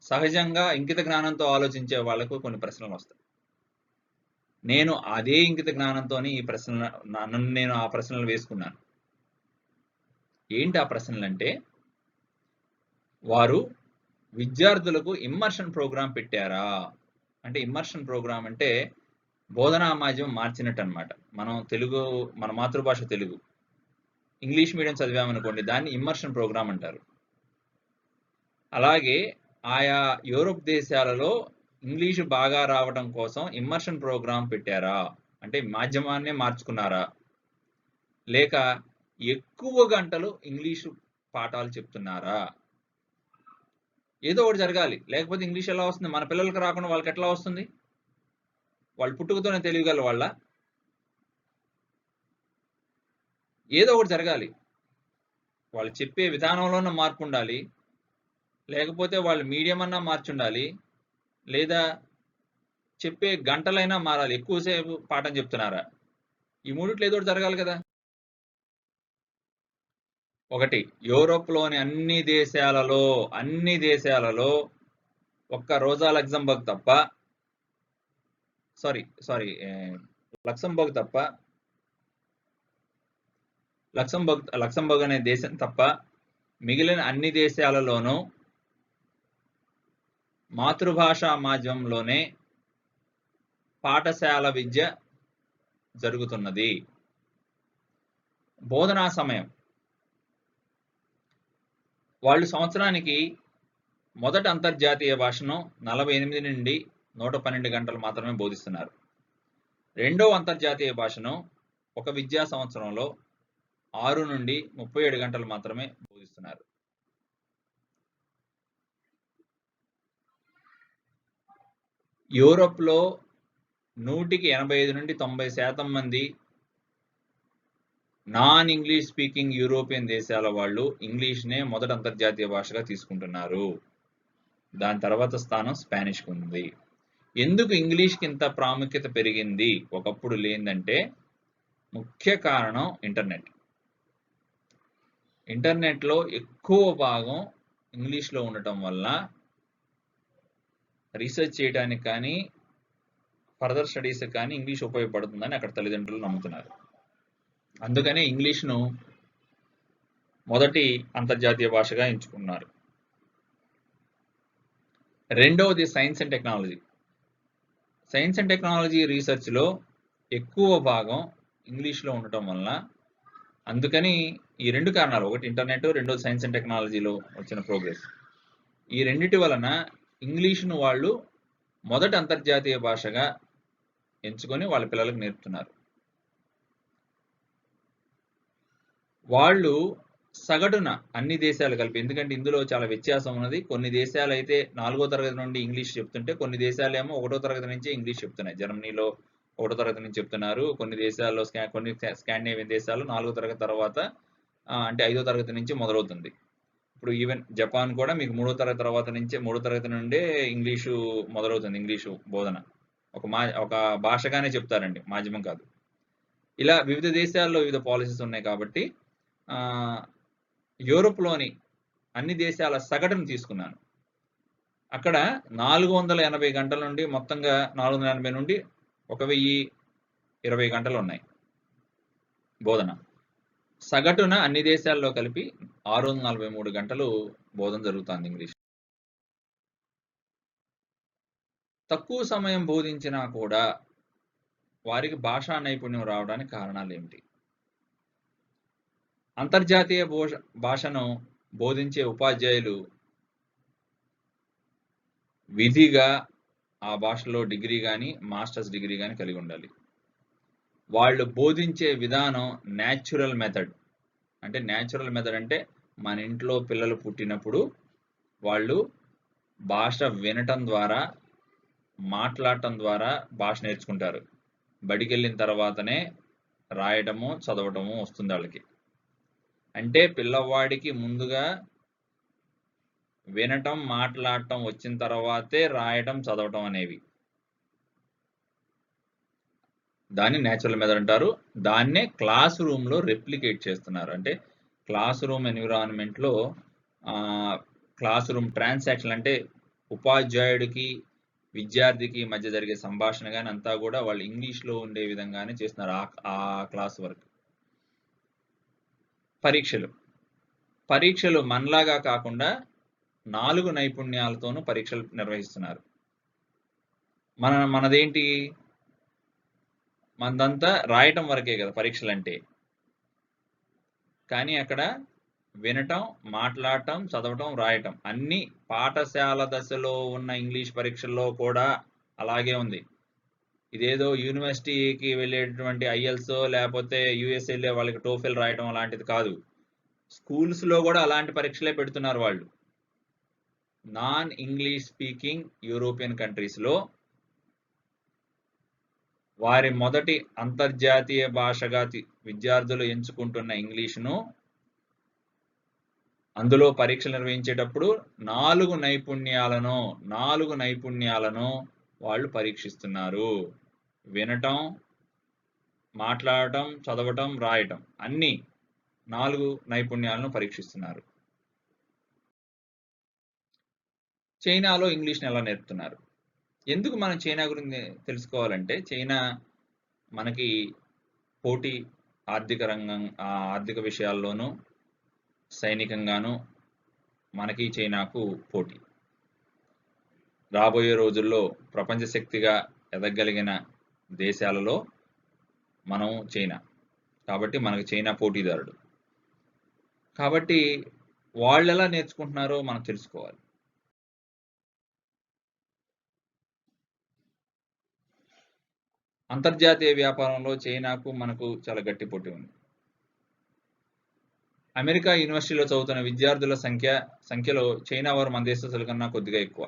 సహజంగా ఇంకిత జ్ఞానంతో ఆలోచించే వాళ్ళకు కొన్ని ప్రశ్నలు వస్తాయి. నేను అదే ఇంకిత జ్ఞానంతోని నేను ఆ ప్రశ్నలు వేసుకున్నాను. ఏంటి ఆ ప్రశ్నలు అంటే, వారు విద్యార్థులకు ఇమ్మర్షన్ ప్రోగ్రాం పెట్టారా? అంటే ఇమ్మర్షన్ ప్రోగ్రాం అంటే బోధనా మాధ్యమం మార్చినట్టు అనమాట. మన మాతృభాష తెలుగు, ఇంగ్లీష్ మీడియం చదివామనుకోండి, దాన్ని ఇమ్మర్షన్ ప్రోగ్రాం అంటారు. అలాగే ఆయా యూరోప్ దేశాలలో ఇంగ్లీషు బాగా రావడం కోసం ఇమ్మర్షన్ ప్రోగ్రామ్ పెట్టారా? అంటే మాధ్యమాన్నే మార్చుకున్నారా? లేక ఎక్కువ గంటలు ఇంగ్లీషు పాఠాలు చెప్తున్నారా? ఏదో ఒకటి జరగాలి. లేకపోతే ఇంగ్లీష్ ఎలా వస్తుంది? మన పిల్లలకి రాకుండా వాళ్ళకి ఎట్లా వస్తుంది? వాళ్ళు పుట్టుకతోనే తెలియగల వాళ్ళ? ఏదో ఒకటి జరగాలి. వాళ్ళు చెప్పే విధానంలోనే మార్పు ఉండాలి. లేకపోతే వాళ్ళు మీడియం అన్నా మార్చుండాలి. లేదా చెప్పే గంటలైనా మారాలి. ఎక్కువసేపు పాఠం చెప్తున్నారా? ఈ మూడిట్లో ఏదో ఒకటి జరగాలి కదా! ఒకటి యూరోప్‌లోని అన్ని దేశాలలో ఒక్క రోజా లక్సెంబర్గ్ తప్ప లక్సెంబర్గ్ తప్ప లక్సెంబర్గ్ అనే దేశం తప్ప మిగిలిన అన్ని దేశాలలోనూ మాతృభాషా మాధ్యమంలోనే పాఠశాల విద్య జరుగుతున్నది. బోధనా సమయం వాళ్ళు సంవత్సరానికి మొదటి అంతర్జాతీయ భాషను 48 నుండి 112 గంటలు మాత్రమే బోధిస్తున్నారు. రెండవ అంతర్జాతీయ భాషను ఒక విద్యా సంవత్సరంలో 6 నుండి 37 గంటలు మాత్రమే బోధిస్తున్నారు. యూరోప్‌లో 100కి 85 నుండి 90% మంది నాన్ ఇంగ్లీష్ స్పీకింగ్ యూరోపియన్ దేశాల వాళ్ళు ఇంగ్లీష్‌నే మొదటి అంతర్జాతీయ భాషగా తీసుకుంటున్నారు. దాని తర్వాత స్థానం స్పానిష్‌కి ఉంది. ఎందుకు ఇంగ్లీష్‌కి ఇంత ప్రాముఖ్యత పెరిగింది ఒకప్పుడు లేదంటే ముఖ్య కారణం ఇంటర్నెట్. ఇంటర్నెట్‌లో ఎక్కువ భాగం ఇంగ్లీష్‌లో ఉండటం వల్ల రీసెర్చ్ చేయడానికి కానీ ఫర్దర్ స్టడీస్‌కి కానీ ఇంగ్లీష్ ఉపయోగపడుతుందని అక్కడ తల్లిదండ్రులు నమ్ముతున్నారు. అందుకనే ఇంగ్లీష్‌ను మొదటి అంతర్జాతీయ భాషగా ఎంచుకున్నారు. రెండవది science and technology. Science and technology రీసెర్చ్‌లో ఎక్కువ భాగం ఇంగ్లీష్‌లో ఉండటం వలన అందుకని ఈ 2 కారణాలు, ఒకటి ఇంటర్నెట్, రెండోది సైన్స్ అండ్ టెక్నాలజీలో వచ్చిన ప్రోగ్రెస్. ఈ రెండిటి వలన ఇంగ్లీష్‌ను వాళ్ళు మొదటి అంతర్జాతీయ భాషగా ఎంచుకొని వాళ్ళ పిల్లలకు నేర్పుతున్నారు. వాళ్ళు సగటున అన్ని దేశాలు కలిపి, ఎందుకంటే ఇందులో చాలా వ్యత్యాసం ఉన్నది. కొన్ని దేశాలు అయితే 4వ తరగతి నుండి ఇంగ్లీష్ చెప్తుంటే కొన్ని దేశాలేమో 1వ తరగతి నుంచే ఇంగ్లీష్ చెప్తున్నాయి. జర్మనీలో 1వ తరగతి నుంచి చెప్తున్నారు. కొన్ని దేశాల్లో కొన్ని స్కాండినేవియన్ దేశాలు 4వ తరగతి తర్వాత అంటే 5వ తరగతి నుంచి మొదలవుతుంది. ఇప్పుడు ఈవెన్ జపాన్ కూడా మీకు 3వ తరగతి తర్వాత నుంచే 3వ తరగతి నుండే ఇంగ్లీషు మొదలవుతుంది. ఇంగ్లీషు బోధన ఒక భాషగానే చెప్తారండి, మాధ్యమం కాదు. ఇలా వివిధ దేశాల్లో వివిధ పాలసీస్ ఉన్నాయి కాబట్టి యూరోప్‌లోని అన్ని దేశాల సగటును తీసుకున్నాను. అక్కడ 480 గంటల నుండి మొత్తంగా 480 నుండి 1020 గంటలు ఉన్నాయి బోధన. సగటున అన్ని దేశాల్లో కలిపి 643 గంటలు బోధన జరుగుతుంది ఇంగ్లీష్. తక్కువ సమయం బోధించినా కూడా వారికి భాషా నైపుణ్యం రావడానికి కారణాలు ఏమిటి? అంతర్జాతీయ భాషను బోధించే ఉపాధ్యాయులు విధిగా ఆ భాషలో డిగ్రీ కానీ మాస్టర్స్ డిగ్రీ కానీ కలిగి ఉండాలి. వాళ్ళు బోధించే విధానం న్యాచురల్ మెథడ్. అంటే మన ఇంట్లో పిల్లలు పుట్టినప్పుడు వాళ్ళు భాష వినటం ద్వారా, మాట్లాడటం ద్వారా భాష నేర్చుకుంటారు. బడికి వెళ్ళిన తర్వాతనే రాయటము, చదవటము వస్తుంది వాళ్ళకి. అంటే పిల్లవాడికి ముందుగా వినటం, మాట్లాడటం వచ్చిన తర్వాతే రాయటం, చదవటం అనేవి. దాన్ని న్యాచురల్ మెథడ్ అంటారు. దాన్నే క్లాస్ రూమ్లో రెప్లికేట్ చేస్తున్నారు. అంటే క్లాస్ రూమ్ ఎన్విరాన్మెంట్లో క్లాస్ రూమ్ ట్రాన్సాక్షన్ అంటే ఉపాధ్యాయుడికి విద్యార్థికి మధ్య జరిగే సంభాషణ కానీ అంతా కూడా వాళ్ళు ఇంగ్లీష్లో ఉండే విధంగానే చేస్తున్నారు ఆ క్లాస్ వర్క్. పరీక్షలు మనలాగా కాకుండా 4 నైపుణ్యాలతోనూ పరీక్షలు నిర్వహిస్తున్నారు. మనదేంటి, మనదంతా రాయటం వరకే కదా పరీక్షలు అంటే. కానీ అక్కడ వినటం, మాట్లాడటం, చదవటం, రాయటం అన్ని పాఠశాల దశలో ఉన్న ఇంగ్లీష్ పరీక్షల్లో కూడా అలాగే ఉంది. ఇదేదో యూనివర్సిటీకి వెళ్ళేటువంటి ఐఎల్స్ లేకపోతే యుఎస్ వెళ్ళే వాళ్ళకి టోఫెల్ రాయటం అలాంటిది కాదు. స్కూల్స్ లో కూడా అలాంటి పరీక్షలే పెడుతున్నారు వాళ్ళు. Non English speaking European countries లో వారి మొదటి అంతర్జాతీయ భాషగా విద్యార్థులు ఎంచుకుంటున్న ఇంగ్లీషును అందులో పరీక్షలు నిర్వహించేటప్పుడు 4 నైపుణ్యాలను వాళ్ళు పరీక్షిస్తున్నారు. వినటం, మాట్లాడటం, చదవటం, రాయటం అన్ని 4 నైపుణ్యాలను పరీక్షిస్తున్నారు. చైనాలో ఇంగ్లీష్ని ఎలా నేర్పుతున్నారు? ఎందుకు మనం చైనా గురించి తెలుసుకోవాలంటే చైనా మనకి పోటీ ఆర్థిక విషయాల్లోనూ సైనికంగాను మనకి చైనాకు పోటీ. రాబోయే రోజుల్లో ప్రపంచ శక్తిగా ఎదగలిగిన దేశాలలో మనం చైనా. కాబట్టి మనకు చైనా పోటీదారుడు. కాబట్టి వాళ్ళు ఎలా నేర్చుకుంటున్నారో మనం తెలుసుకోవాలి. అంతర్జాతీయ వ్యాపారంలో చైనాకు మనకు చాలా గట్టి పోటీ ఉంది. అమెరికా యూనివర్సిటీలో చదువుతున్న విద్యార్థుల సంఖ్యలో చైనా వారు మన దేశస్తుల కన్నా కొద్దిగా ఎక్కువ.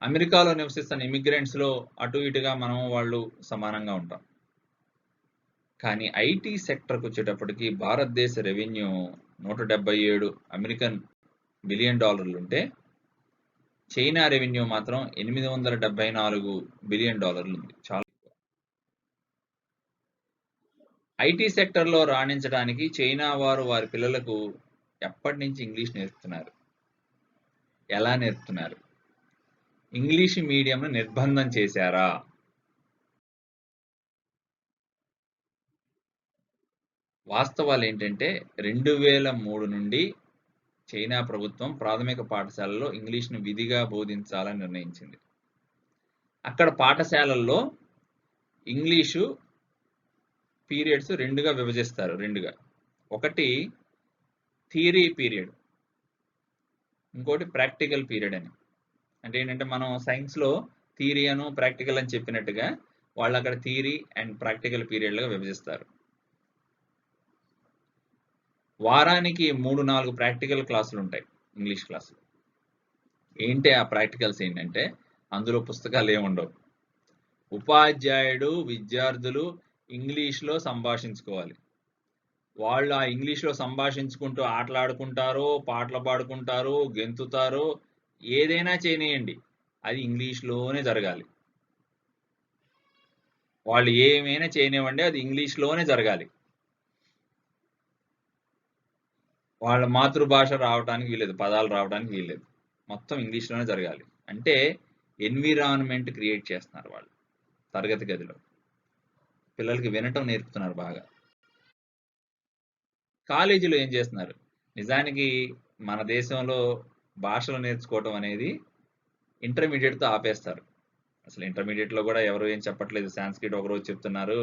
అమెరికాలో నివసిస్తున్న ఇమిగ్రెంట్స్ లో అటు ఇటుగా మనం వాళ్ళు సమానంగా ఉంటాం. కానీ ఐటీ సెక్టర్కి వచ్చేటప్పటికి భారతదేశ రెవెన్యూ 177 అమెరికన్ బిలియన్ డాలర్లు ఉంటే చైనా రెవెన్యూ మాత్రం 874 బిలియన్ డాలర్లు ఉంది. చాలా ఐటీ సెక్టర్లో రాణించడానికి చైనా వారు వారి పిల్లలకు ఎప్పటి నుంచి ఇంగ్లీష్ నేర్పుతున్నారు? ఎలా నేర్పుతున్నారు? ఇంగ్లీష్ మీడియంను నిర్బంధం చేశారా? వాస్తవాలు ఏంటంటే 2003 నుండి చైనా ప్రభుత్వం ప్రాథమిక పాఠశాలల్లో ఇంగ్లీష్ను విధిగా బోధించాలని నిర్ణయించింది. అక్కడ పాఠశాలల్లో ఇంగ్లీషు పీరియడ్స్ రెండుగా విభజిస్తారు. ఒకటి థియరీ పీరియడ్, ఇంకోటి ప్రాక్టికల్ పీరియడ్ అని. అంటే ఏంటంటే మనం సైన్స్లో థియరీ అను ప్రాక్టికల్ అని చెప్పినట్టుగా వాళ్ళు అక్కడ థియరీ అండ్ ప్రాక్టికల్ పీరియడ్లుగా విభజిస్తారు. వారానికి 3-4 ప్రాక్టికల్ క్లాసులు ఉంటాయి ఇంగ్లీష్ క్లాసులు. ఏంటి ఆ ప్రాక్టికల్స్ ఏంటంటే అందులో పుస్తకాలు ఏముండవు. ఉపాధ్యాయుడు విద్యార్థులు ఇంగ్లీష్లో సంభాషించుకోవాలి. వాళ్ళు ఆ ఇంగ్లీష్లో సంభాషించుకుంటూ ఆటలాడుకుంటారో, పాటలు పాడుకుంటారో, గెంతుతారో, ఏదైనా చేయనియండి, అది ఇంగ్లీష్లోనే జరగాలి. వాళ్ళు ఏమైనా చేయనివ్వండి, అది ఇంగ్లీష్లోనే జరగాలి. వాళ్ళ మాతృభాష రావడానికి వీల్లేదు, పదాలు రావడానికి వీల్లేదు, మొత్తం ఇంగ్లీష్లోనే జరగాలి. అంటే ఎన్విరాన్మెంట్ క్రియేట్ చేస్తున్నారు వాళ్ళు తరగతి గదిలో. పిల్లలకి వినటం నేర్పుతున్నారు బాగా. కాలేజీలో ఏం చేస్తున్నారు? నిజానికి మన దేశంలో భాషలు నేర్చుకోవటం అనేది ఇంటర్మీడియట్తో ఆపేస్తారు. అసలు ఇంటర్మీడియట్లో కూడా ఎవరు ఏం చెప్పట్లేదు. సాంస్క్రిట్ ఒక రోజు చెప్తున్నారు,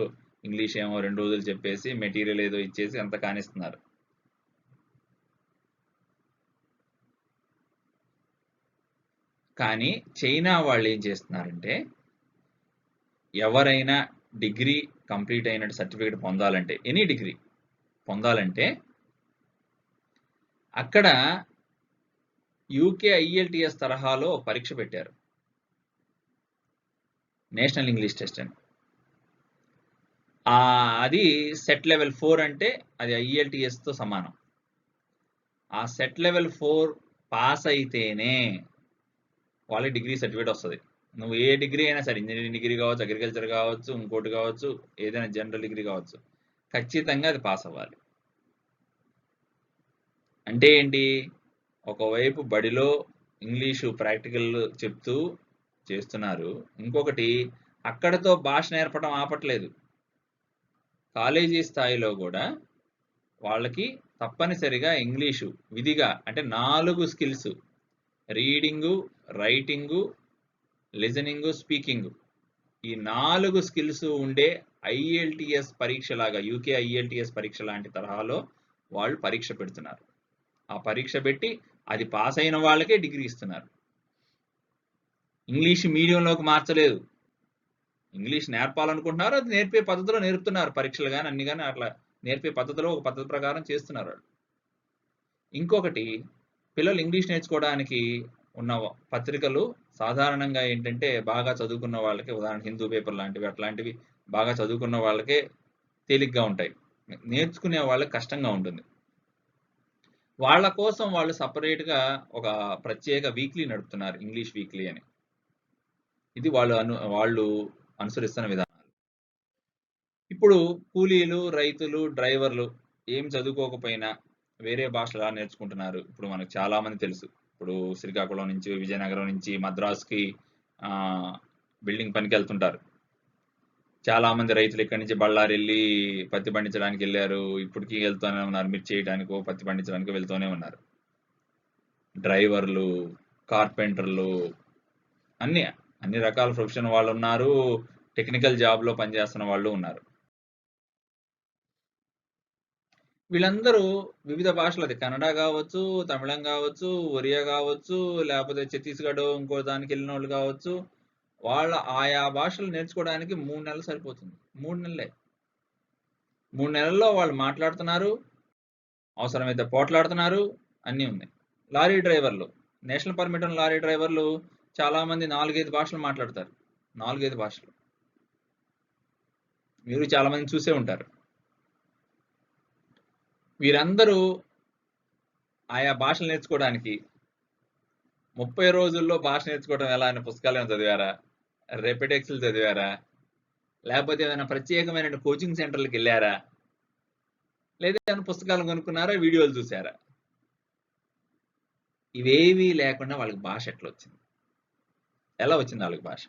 ఇంగ్లీష్ ఏమో 2 రోజులు చెప్పేసి మెటీరియల్ ఏదో ఇచ్చేసి అంత కానిస్తున్నారు. కానీ చైనా వాళ్ళు ఏం చేస్తున్నారంటే ఎవరైనా డిగ్రీ కంప్లీట్ అయినట్టు సర్టిఫికేట్ పొందాలంటే, ఎనీ డిగ్రీ పొందాలంటే అక్కడ యూకే ఐఎల్టీఎస్ తరహాలో పరీక్ష పెట్టారు, నేషనల్ ఇంగ్లీష్ టెస్ట్ అని. అది సెట్ లెవెల్ 4 అంటే అది ఐఎల్టీఎస్తో సమానం. ఆ సెట్ లెవెల్ 4 పాస్ అయితేనే వాళ్ళకి డిగ్రీ సర్టిఫికేట్ వస్తుంది. నువ్వు ఏ డిగ్రీ అయినా సరే, ఇంజనీరింగ్ డిగ్రీ కావచ్చు, అగ్రికల్చర్ కావచ్చు, ఇంకోటి కావచ్చు, ఏదైనా జనరల్ డిగ్రీ కావచ్చు, ఖచ్చితంగా అది పాస్ అవ్వాలి. అంటే ఏంటి? ఒకవైపు బడిలో ఇంగ్లీషు ప్రాక్టికల్ చెప్తూ చేస్తున్నారు, ఇంకొకటి అక్కడతో భాష నేర్పడం ఆపట్లేదు. కాలేజీ స్థాయిలో కూడా వాళ్ళకి తప్పనిసరిగా ఇంగ్లీషు విధిగా, అంటే 4 స్కిల్స్, రీడింగు, రైటింగు, లిజనింగు, స్పీకింగు, ఈ 4 స్కిల్స్ ఉండే ఐఎల్టీఎస్ పరీక్ష లాగా, యూకే ఐఎల్టీఎస్ పరీక్ష లాంటి తరహాలో వాళ్ళు పరీక్ష పెడుతున్నారు. ఆ పరీక్ష పెట్టి అది పాస్ అయిన వాళ్ళకే డిగ్రీ ఇస్తున్నారు. ఇంగ్లీష్ మీడియంలోకి మార్చలేదు. ఇంగ్లీష్ నేర్పాలనుకుంటున్నారు, అది నేర్పే పద్ధతిలో నేర్పుతున్నారు. పరీక్షలు కానీ అన్ని కానీ అట్లా నేర్పే పద్ధతిలో ఒక పద్ధతి ప్రకారం చేస్తున్నారు వాళ్ళు. ఇంకొకటి, పిల్లలు ఇంగ్లీష్ నేర్చుకోవడానికి ఉన్న పత్రికలు సాధారణంగా ఏంటంటే బాగా చదువుకున్న వాళ్ళకి, ఉదాహరణ హిందూ పేపర్ లాంటివి అట్లాంటివి బాగా చదువుకున్న వాళ్ళకే తేలిగ్గా ఉంటాయి. నేర్చుకునే వాళ్ళకి కష్టంగా ఉంటుంది. వాళ్ళ కోసం వాళ్ళు సపరేట్గా ఒక ప్రత్యేక వీక్లీ నడుపుతున్నారు, ఇంగ్లీష్ వీక్లీ అని. ఇది వాళ్ళు అనుసరిస్తున్న విధానాలు. ఇప్పుడు కూలీలు, రైతులు, డ్రైవర్లు ఏం చదువుకోకపోయినా వేరే భాషలు ఎలా నేర్చుకుంటున్నారు? ఇప్పుడు మనకు చాలా మంది తెలుసు. ఇప్పుడు శ్రీకాకుళం నుంచి, విజయనగరం నుంచి మద్రాసుకి బిల్డింగ్ పనికి వెళ్తుంటారు. చాలా మంది రైతులు ఇక్కడి నుంచి బళ్ళారి వెళ్ళి పత్తి పండించడానికి వెళ్ళారు. ఇప్పటికీ వెళ్తూనే ఉన్నారు. మిర్చి చేయడానికో పత్తి పండించడానికో వెళ్తూనే ఉన్నారు. డ్రైవర్లు, కార్పెంటర్లు, అన్ని రకాల ప్రొఫెషన్ వాళ్ళు ఉన్నారు. టెక్నికల్ జాబ్ లో పనిచేస్తున్న వాళ్ళు ఉన్నారు. వీళ్ళందరూ వివిధ భాషలు, అది కన్నడ కావచ్చు, తమిళం కావచ్చు, ఒరియా కావచ్చు, లేకపోతే ఛత్తీస్గఢ్ ఇంకో దానికి వెళ్ళిన వాళ్ళు కావచ్చు. వాళ్ళ ఆయా భాషలు నేర్చుకోవడానికి 3 నెలలు సరిపోతుంది. 3 నెలలే. 3 నెలల్లో వాళ్ళు మాట్లాడుతున్నారు, అవసరమైతే పోట్లాడుతున్నారు, అన్నీ ఉన్నాయి. లారీ డ్రైవర్లు, నేషనల్ పర్మిట్ ఉన్న లారీ డ్రైవర్లు చాలా మంది 4-5 భాషలు మాట్లాడతారు. 4-5 భాషలు మీరు చాలా మంది చూసే ఉంటారు. వీరందరూ ఆయా భాషలు నేర్చుకోవడానికి 30 రోజుల్లో భాష నేర్చుకోవడం ఎలా అనే పుస్తకాలు ఏమైనా చదివారా? రెపెటెక్స్లు చదివారా? లేకపోతే ఏమైనా ప్రత్యేకమైన కోచింగ్ సెంటర్లకు వెళ్ళారా? లేదా ఏమైనా పుస్తకాలు కొనుక్కున్నారా? వీడియోలు చూసారా? ఇవేవీ లేకుండా వాళ్ళకి భాష ఎట్లా వచ్చింది? ఎలా వచ్చింది వాళ్ళకి భాష?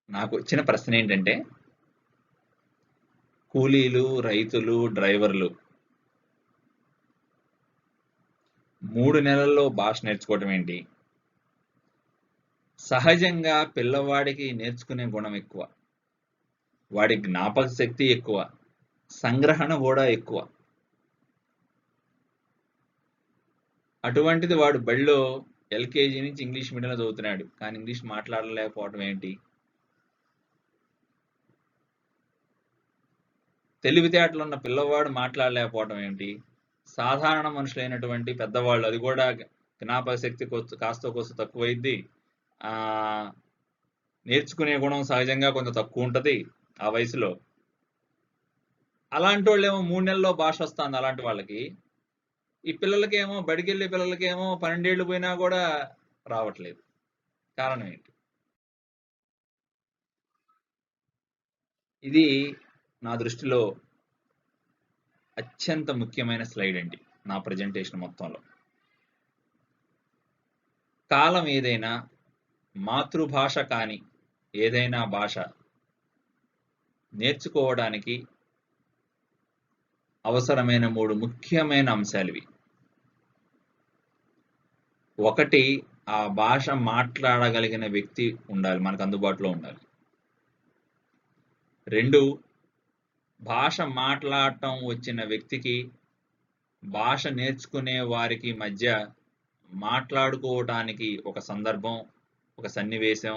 నాకు వచ్చిన ప్రశ్న ఏంటంటే, కూలీలు, రైతులు, డ్రైవర్లు 3 నెలల్లో భాష నేర్చుకోవటం ఏంటి? సహజంగా పిల్లవాడికి నేర్చుకునే గుణం ఎక్కువ, వాడి జ్ఞాపక శక్తి ఎక్కువ, సంగ్రహణ కూడా ఎక్కువ. అటువంటిది వాడు బడిలో ఎల్కేజీ నుంచి ఇంగ్లీష్ మీడియంలో చదువుతున్నాడు, కానీ ఇంగ్లీష్ మాట్లాడలేకపోవడం ఏంటి? తెలివితేటలు ఉన్న పిల్లవాడు మాట్లాడలేకపోవడం ఏంటి? సాధారణ మనుషులైనటువంటి పెద్దవాళ్ళు, అది కూడా జ్ఞాపక శక్తి కాస్త కోస్త తక్కువైద్ది, నేర్చుకునే గుణం సహజంగా కొంచెం తక్కువ ఉంటుంది ఆ వయసులో. అలాంటి వాళ్ళేమో 3 నెలల్లో భాష వస్తుంది అలాంటి వాళ్ళకి. ఈ పిల్లలకేమో, బడికెళ్ళే పిల్లలకేమో 12 ఏళ్ళు పోయినా కూడా రావట్లేదు. కారణం ఏంటి? ఇది నా దృష్టిలో అత్యంత ముఖ్యమైన స్లైడ్ అండి నా ప్రజెంటేషన్ మొత్తంలో. కాలం ఏదైనా, మాతృభాష కాని ఏదైనా భాష నేర్చుకోవడానికి అవసరమైన 3 ముఖ్యమైన అంశాలు ఇవి. ఒకటి, ఆ భాష మాట్లాడగలిగిన వ్యక్తి ఉండాలి, మనకు అందుబాటులో ఉండాలి. 2, భాష మాట్లాడటం వచ్చిన వ్యక్తికి భాష నేర్చుకునే వారికి మధ్య మాట్లాడుకోవటానికి ఒక సందర్భం, ఒక సన్నివేశం,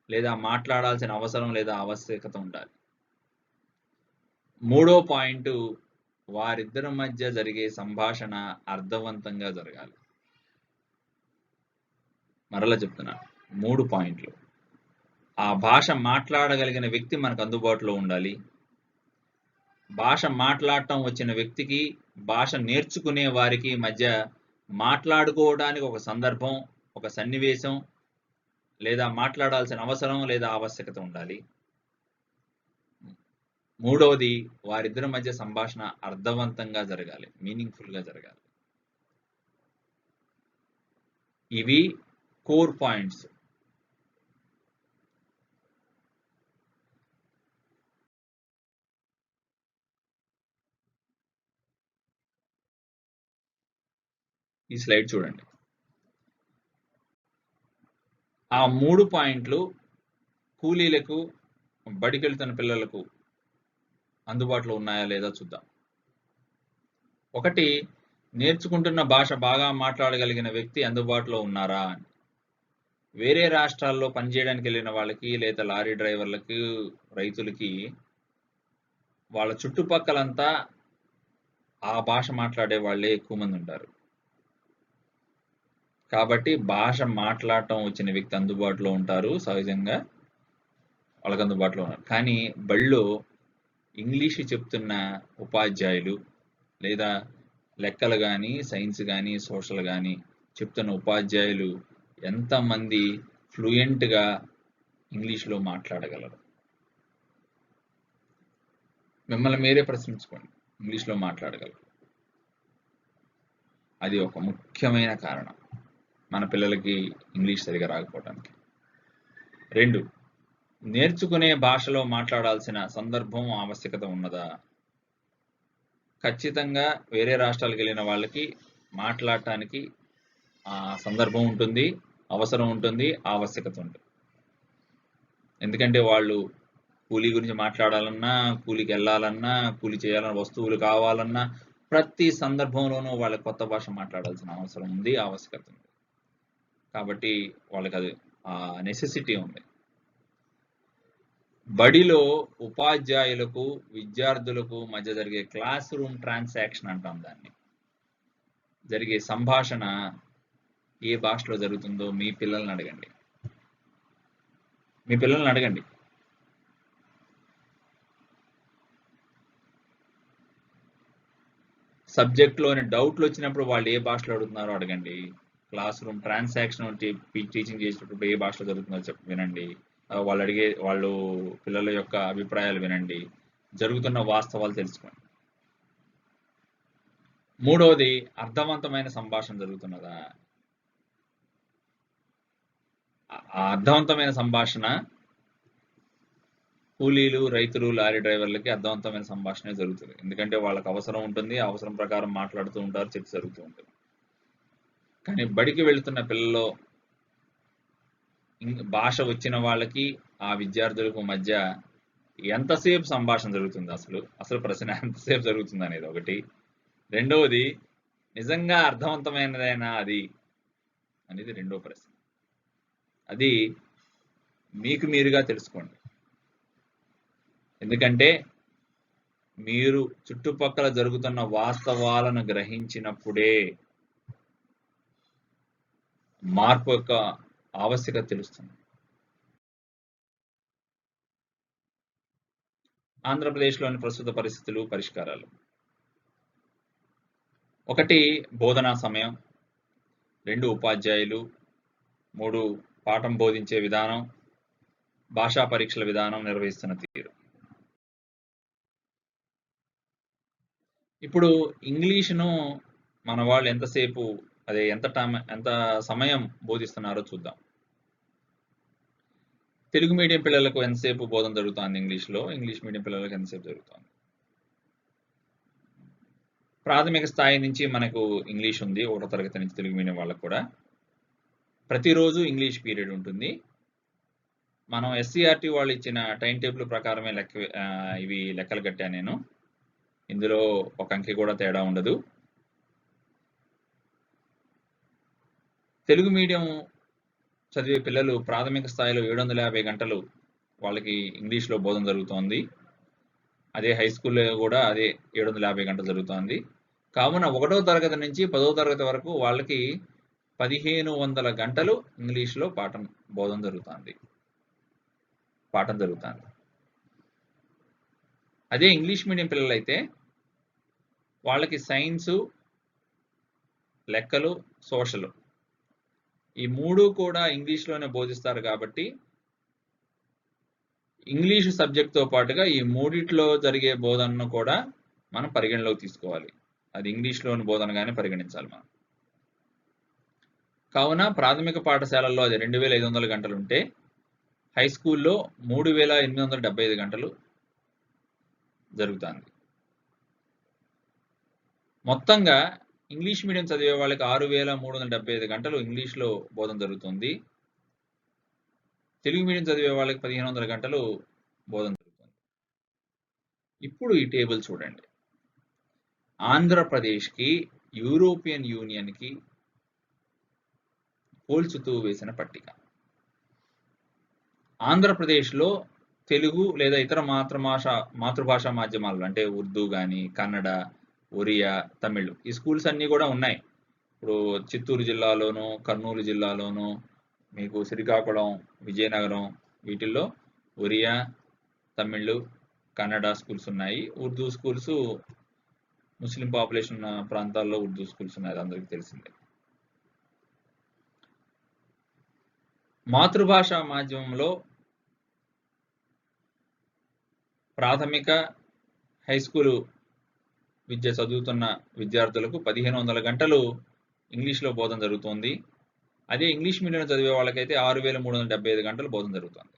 లేదా మాట్లాడాల్సిన అవసరం లేదా ఆవశ్యకత ఉండాలి. 3వ పాయింట్, వారిద్దరి మధ్య జరిగే సంభాషణ అర్థవంతంగా జరగాలి. మరలా చెప్తున్నా, 3 పాయింట్లు. ఆ భాష మాట్లాడగలిగిన వ్యక్తి మనకు అందుబాటులో ఉండాలి. భాష మాట్లాడటం వచ్చిన వ్యక్తికి భాష నేర్చుకునే వారికి మధ్య మాట్లాడుకోవడానికి ఒక సందర్భం, ఒక సన్నివేశం, లేదా మాట్లాడాల్సిన అవసరం లేదా ఆవశ్యకత ఉండాలి. 3వది, వారిద్దరి మధ్య సంభాషణ అర్థవంతంగా జరగాలి, మీనింగ్ఫుల్గా జరగాలి. ఇవి కోర్ పాయింట్స్. ఈ స్లైడ్ చూడండి. ఆ 3 పాయింట్లు కూలీలకు బడికెళ్తున్న పిల్లలకు అందుబాటులో ఉన్నాయా లేదా చూద్దాం. ఒకటి, నేర్చుకుంటున్న భాష బాగా మాట్లాడగలిగిన వ్యక్తి అందుబాటులో ఉన్నారా అని. వేరే రాష్ట్రాల్లో పనిచేయడానికి వెళ్ళిన వాళ్ళకి, లేదా లారీ డ్రైవర్లకి, రైతులకి వాళ్ళ చుట్టుపక్కలంతా ఆ భాష మాట్లాడే వాళ్ళే ఎక్కువ మంది ఉంటారు. కాబట్టి భాష మాట్లాడటం వచ్చిన వ్యక్తి అందుబాటులో ఉంటారు. సహజంగా వాళ్ళకి అందుబాటులో ఉన్నారు. కానీ బడిలో ఇంగ్లీష్ చెప్తున్న ఉపాధ్యాయులు, లేదా లెక్కలు కానీ, సైన్స్ కానీ, సోషల్ కానీ చెప్తున్న ఉపాధ్యాయులు ఎంతమంది ఫ్లూయెంట్గా ఇంగ్లీష్లో మాట్లాడగలరు? మిమ్మల్ని మీరే ప్రశ్నించుకోండి. ఇంగ్లీష్లో మాట్లాడగలరు. అది ఒక ముఖ్యమైన కారణం మన పిల్లలకి ఇంగ్లీష్ సరిగా రాకపోవడానికి. 2, నేర్చుకునే భాషలో మాట్లాడాల్సిన సందర్భం, ఆవశ్యకత ఉన్నదా? ఖచ్చితంగా వేరే రాష్ట్రాలకు వెళ్ళిన వాళ్ళకి మాట్లాడటానికి సందర్భం ఉంటుంది, అవసరం ఉంటుంది, ఆవశ్యకత ఉంటుంది. ఎందుకంటే వాళ్ళు కూలీ గురించి మాట్లాడాలన్నా, కూలికి వెళ్ళాలన్నా, కూలి చేయాలన్న వస్తువులు కావాలన్నా ప్రతి సందర్భంలోనూ వాళ్ళ కొత్త భాష మాట్లాడాల్సిన అవసరం ఉంది, ఆవశ్యకత ఉంది. కాబట్టి వాళ్ళకి అది నెసెసిటీ ఉంది. బడిలో ఉపాధ్యాయులకు, విద్యార్థులకు మధ్య జరిగే క్లాస్ రూమ్ ట్రాన్సాక్షన్ అంటాం దాన్ని. జరిగే సంభాషణ ఏ భాషలో జరుగుతుందో మీ పిల్లల్ని అడగండి. సబ్జెక్ట్లోని డౌట్లు వచ్చినప్పుడు వాళ్ళు ఏ భాషలో అడుగుతున్నారో అడగండి. క్లాస్ రూమ్ ట్రాన్సాక్షన్ టీచింగ్ చేసేటప్పుడు ఏ భాషలో జరుగుతుందో వినండి. వాళ్ళు పిల్లల యొక్క అభిప్రాయాలు వినండి. జరుగుతున్న వాస్తవాలు తెలుసుకోండి. 3వది, అర్థవంతమైన సంభాషణ జరుగుతున్నదా? ఆ అర్థవంతమైన సంభాషణ కూలీలు, రైతులు, లారీ డ్రైవర్లకి అర్థవంతమైన సంభాషణ జరుగుతుంది. ఎందుకంటే వాళ్ళకి అవసరం ఉంటుంది, అవసరం ప్రకారం మాట్లాడుతూ ఉంటారు, చర్చ జరుగుతూ ఉంటుంది. కానీ బడికి వెళుతున్న పిల్లల్లో భాష వచ్చిన వాళ్ళకి, ఆ విద్యార్థులకు మధ్య ఎంతసేపు సంభాషణ జరుగుతుంది? అసలు ప్రశ్న ఎంతసేపు జరుగుతుంది అనేది ఒకటి. 2వది, నిజంగా అర్థవంతమైనదైనా అది అనేది 2వ ప్రశ్న. అది మీకు మీరుగా తెలుసుకోండి. ఎందుకంటే మీరు చుట్టుపక్కల జరుగుతున్న వాస్తవాలను గ్రహించినప్పుడే మార్పు యొక్క ఆవశ్యకత తెలుస్తుంది. ఆంధ్రప్రదేశ్లోని ప్రస్తుత పరిస్థితులు, పరిష్కారాలు. 1, బోధనా సమయం. 2, ఉపాధ్యాయులు. 3, పాఠం బోధించే విధానం, భాషా పరీక్షల విధానం, నిర్వహిస్తున్న తీరు. ఇప్పుడు ఇంగ్లీష్ను మన వాళ్ళు ఎంతసేపు, ఎంత సమయం బోధిస్తున్నారో చూద్దాం. తెలుగు మీడియం పిల్లలకు ఎంతసేపు బోధన జరుగుతుంది ఇంగ్లీష్లో, ఇంగ్లీష్ మీడియం పిల్లలకు ఎంతసేపు జరుగుతుంది? ప్రాథమిక స్థాయి నుంచి మనకు ఇంగ్లీష్ ఉంది, 1వ తరగతి నుంచి తెలుగు మీడియం వాళ్ళకు కూడా ప్రతిరోజు ఇంగ్లీష్ పీరియడ్ ఉంటుంది. మనం SCERT వాళ్ళు ఇచ్చిన టైం టేబుల్ ప్రకారమే ఇవి లెక్కలు కట్టాను నేను. ఇందులో ఒక అంకె కూడా తేడా ఉండదు. తెలుగు మీడియం చదివే పిల్లలు ప్రాథమిక స్థాయిలో 750 గంటలు వాళ్ళకి ఇంగ్లీష్లో బోధన జరుగుతోంది. అదే హై స్కూల్లో కూడా అదే 750 గంటలు జరుగుతోంది. కావున 1వ తరగతి నుంచి 10వ తరగతి వరకు వాళ్ళకి 1500 గంటలు ఇంగ్లీష్లో పాఠం జరుగుతుంది. అదే ఇంగ్లీష్ మీడియం పిల్లలైతే వాళ్ళకి సైన్సు, లెక్కలు, సోషల్ ఈ 3 కూడా ఇంగ్లీష్లోనే బోధిస్తారు. కాబట్టి ఇంగ్లీష్ సబ్జెక్ట్తో పాటుగా ఈ 3 జరిగే బోధనను కూడా మనం పరిగణలోకి తీసుకోవాలి. అది ఇంగ్లీష్లోని బోధనగానే పరిగణించాలి మనం. కావున ప్రాథమిక పాఠశాలల్లో అది 2500 గంటలు ఉంటే, హై స్కూల్లో 3875 గంటలు జరుగుతుంది. మొత్తంగా ఇంగ్లీష్ మీడియం చదివే వాళ్ళకి 6375 గంటలు ఇంగ్లీష్లో బోధన జరుగుతుంది. తెలుగు మీడియం చదివే వాళ్ళకి 1500 గంటలు బోధన జరుగుతుంది. ఇప్పుడు ఈ టేబుల్ చూడండి. ఆంధ్రప్రదేశ్కి యూరోపియన్ యూనియన్కి పోల్చుతూ వేసిన పట్టిక. ఆంధ్రప్రదేశ్లో తెలుగు లేదా ఇతర మాతృభాషా మాధ్యమాలు అంటే ఉర్దూ కానీ, కన్నడ, ఒరియా, తమిళ్ ఈ స్కూల్స్ అన్నీ కూడా ఉన్నాయి. ఇప్పుడు చిత్తూరు జిల్లాలోను, కర్నూలు జిల్లాలోను, మీకు శ్రీకాకుళం, విజయనగరం వీటిల్లో ఒరియా, తమిళ్, కన్నడ స్కూల్స్ ఉన్నాయి. ఉర్దూ స్కూల్స్ ముస్లిం పాపులేషన్ ఉన్న ప్రాంతాల్లో ఉర్దూ స్కూల్స్ ఉన్నాయి, అది అందరికీ తెలిసిందే. మాతృభాష మాధ్యమంలో ప్రాథమిక, హై స్కూలు విద్య చదువుతున్న విద్యార్థులకు 1500 గంటలు ఇంగ్లీష్లో బోధన జరుగుతోంది. అదే ఇంగ్లీష్ మీడియం చదివే వాళ్ళకైతే 6375 గంటలు బోధన జరుగుతుంది.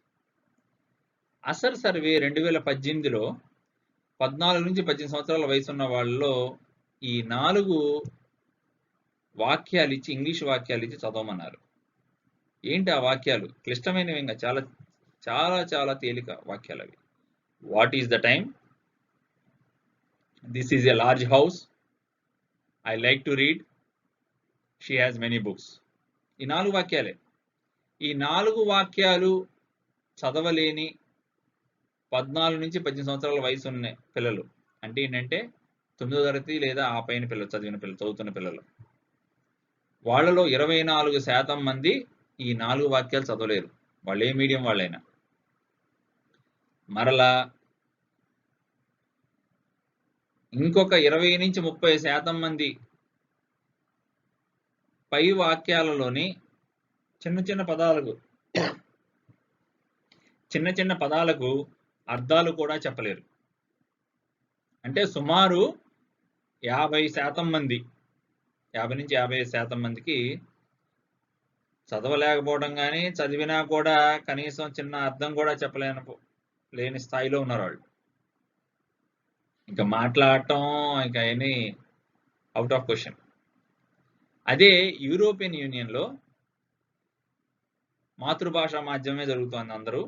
అసర్ సర్వే 2018లో 14 నుంచి 18 సంవత్సరాల వయసు ఉన్న వాళ్ళలో ఈ 4 వాక్యాలు ఇచ్చి, ఇంగ్లీష్ వాక్యాలు ఇచ్చి చదవమన్నారు. ఏంటి ఆ వాక్యాలు? క్లిష్టమైనవి, ఇంకా చాలా చాలా చాలా తేలిక వాక్యాలు అవి. What is the time? This is a large house. I like to read. She has many books. ఈ 4 వాక్యాలే. ఈ 4 వాక్యాలు చదవలేని 14 నుంచి 18 సంవత్సరాల వయసు ఉన్న పిల్లలు అంటే ఏంటంటే 9వ తరగతి లేదా ఆ పైన పిల్లలు చదువుతున్న పిల్లలు, వాళ్ళలో 24% మంది ఈ 4 వాక్యాలు చదవలేరు, వాళ్ళు ఏ మీడియం వాళ్ళైనా. మరలా ఇంకొక 20 నుంచి 30% మంది పై వాక్యాలలోని చిన్న చిన్న పదాలకు అర్థాలు కూడా చెప్పలేరు. అంటే సుమారు 50% మంది, 50 నుంచి 55% మందికి చదవలేకపోవడం కానీ, చదివినా కూడా కనీసం చిన్న అర్థం కూడా లేని స్థాయిలో ఉన్నారు వాళ్ళు. ఇంకా మాట్లాడటం ఇంకా అవన్నీ అవుట్ ఆఫ్ క్వశ్చన్. అదే యూరోపియన్ యూనియన్లో మాతృభాషా మాధ్యమే జరుగుతోంది. అందరూ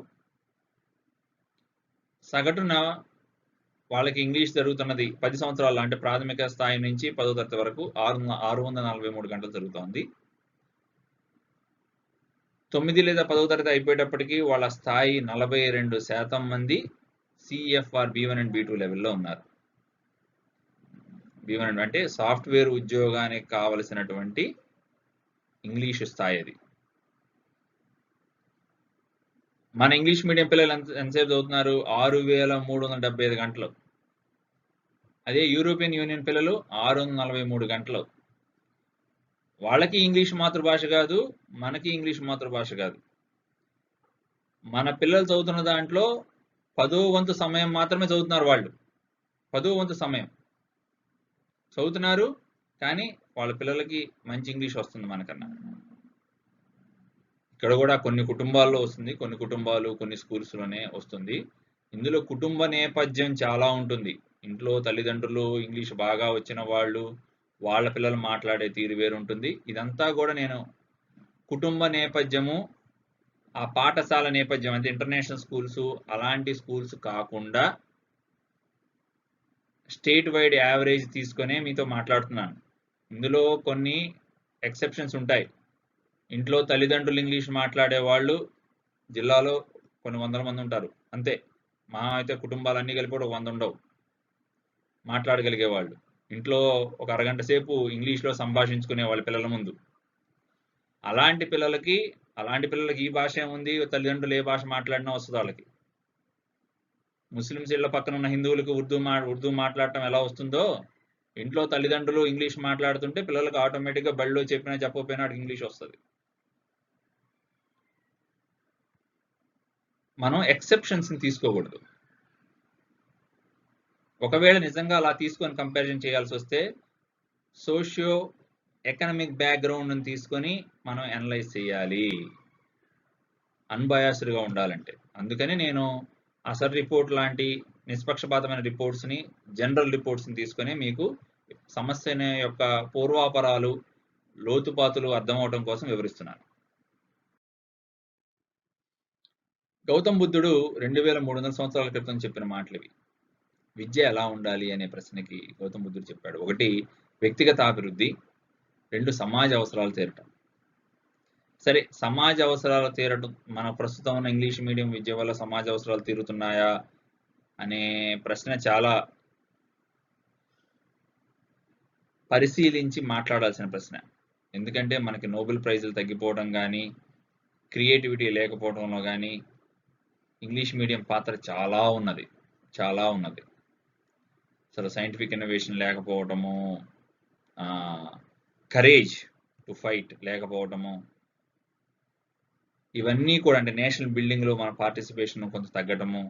సగటున వాళ్ళకి ఇంగ్లీష్ జరుగుతున్నది 10 సంవత్సరాలు అంటే ప్రాథమిక స్థాయి నుంచి 10వ తరగతి వరకు 643 గంటలు జరుగుతోంది. 9 లేదా 10వ తరగతి అయిపోయేటప్పటికి వాళ్ళ స్థాయి 42% మంది CFR B1 అండ్ B2 లెవెల్లో ఉన్నారు. B1 అంటే సాఫ్ట్వేర్ ఉద్యోగానికి కావలసినటువంటి ఇంగ్లీష్ స్థాయి అది. మన ఇంగ్లీష్ మీడియం పిల్లలు ఎంతసేపు చదువుతున్నారు? 6375 గంటలు. అదే యూరోపియన్ యూనియన్ పిల్లలు 643 గంటలు. వాళ్ళకి ఇంగ్లీష్ మాతృభాష కాదు, మనకి ఇంగ్లీష్ మాతృభాష కాదు. మన పిల్లలు చదువుతున్న దాంట్లో 10వ వంతు సమయం మాత్రమే చదువుతున్నారు వాళ్ళు. 10వ వంతు సమయం చదువుతున్నారు, కానీ వాళ్ళ పిల్లలకి మంచి ఇంగ్లీష్ వస్తుంది మనకన్నా. ఇక్కడ కూడా కొన్ని కుటుంబాల్లో వస్తుంది, కొన్ని స్కూల్స్లోనే వస్తుంది. ఇందులో కుటుంబ నేపథ్యం చాలా ఉంటుంది. ఇంట్లో తల్లిదండ్రులు ఇంగ్లీష్ బాగా వచ్చిన వాళ్ళు, వాళ్ళ పిల్లలు మాట్లాడే తీరు వేరు ఉంటుంది. ఇదంతా కూడా నేను కుటుంబ నేపథ్యము, ఆ పాఠశాల నేపథ్యం అంటే ఇంటర్నేషనల్ స్కూల్స్ అలాంటి స్కూల్స్ కాకుండా స్టేట్ వైడ్ యావరేజ్ తీసుకునే మీతో మాట్లాడుతున్నాను. ఇందులో కొన్ని ఎక్సెప్షన్స్ ఉంటాయి. ఇంట్లో తల్లిదండ్రులు ఇంగ్లీష్ మాట్లాడే వాళ్ళు జిల్లాలో కొన్ని వందల మంది ఉంటారు, అంతే. మా అయితే కుటుంబాలన్నీ కలిపి కూడా 100 ఉండవు మాట్లాడగలిగే వాళ్ళు. ఇంట్లో ఒక అరగంట సేపు ఇంగ్లీష్లో సంభాషించుకునే వాళ్ళ పిల్లల ముందు. అలాంటి పిల్లలకి ఈ భాష ఏముంది, తల్లిదండ్రులు ఏ భాష మాట్లాడినా వస్తుంది వాళ్ళకి. ముస్లిమ్స్ ఇళ్ల పక్కన ఉన్న హిందువులకు ఉర్దూ మాట్లాడటం ఎలా వస్తుందో, ఇంట్లో తల్లిదండ్రులు ఇంగ్లీష్ మాట్లాడుతుంటే పిల్లలకు ఆటోమేటిక్గా బడిలో చెప్పినా చెప్పకపోయినా వాడికి ఇంగ్లీష్ వస్తుంది. మనం ఎక్సెప్షన్స్ని తీసుకోకూడదు. ఒకవేళ నిజంగా అలా తీసుకొని కంపారిజన్ చేయాల్సి వస్తే సోషియో ఎకనామిక్ బ్యాక్గ్రౌండ్ని తీసుకొని మనం అనలైజ్ చేయాలి, అన్బయాస్డ్గా ఉండాలంటే. అందుకని నేను అసర్ రిపోర్ట్ లాంటి నిష్పక్షపాతమైన రిపోర్ట్స్ని, జనరల్ రిపోర్ట్స్ని తీసుకొని మీకు సమస్య యొక్క పూర్వాపరాలు, లోతుపాతులు అర్థమవటం కోసం వివరిస్తున్నాను. గౌతమ్ బుద్ధుడు 2300 సంవత్సరాల క్రితం చెప్పిన మాటలివి. విద్య ఎలా ఉండాలి అనే ప్రశ్నకి గౌతమ్ బుద్ధుడు చెప్పాడు. 1 వ్యక్తిగత అభివృద్ధి, 2 సమాజ అవసరాలు తీరటం. సరే, సమాజ అవసరాలు తీరటం మన ప్రస్తుతం ఉన్న ఇంగ్లీష్ మీడియం విద్య వల్ల సమాజ అవసరాలు తీరుతున్నాయా అనే ప్రశ్న చాలా పరిశీలించి మాట్లాడాల్సిన ప్రశ్న. ఎందుకంటే మనకి నోబెల్ ప్రైజులు తగ్గిపోవడం కానీ, క్రియేటివిటీ లేకపోవడంలో కానీ ఇంగ్లీష్ మీడియం పాత్ర చాలా ఉన్నది. అసలు సైంటిఫిక్ ఇన్నోవేషన్ లేకపోవటము, కరేజ్ టు ఫైట్ లేకపోవటము, ఇవన్నీ కూడా, అంటే నేషనల్ బిల్డింగ్లో మన పార్టిసిపేషన్ కొంత తగ్గటము.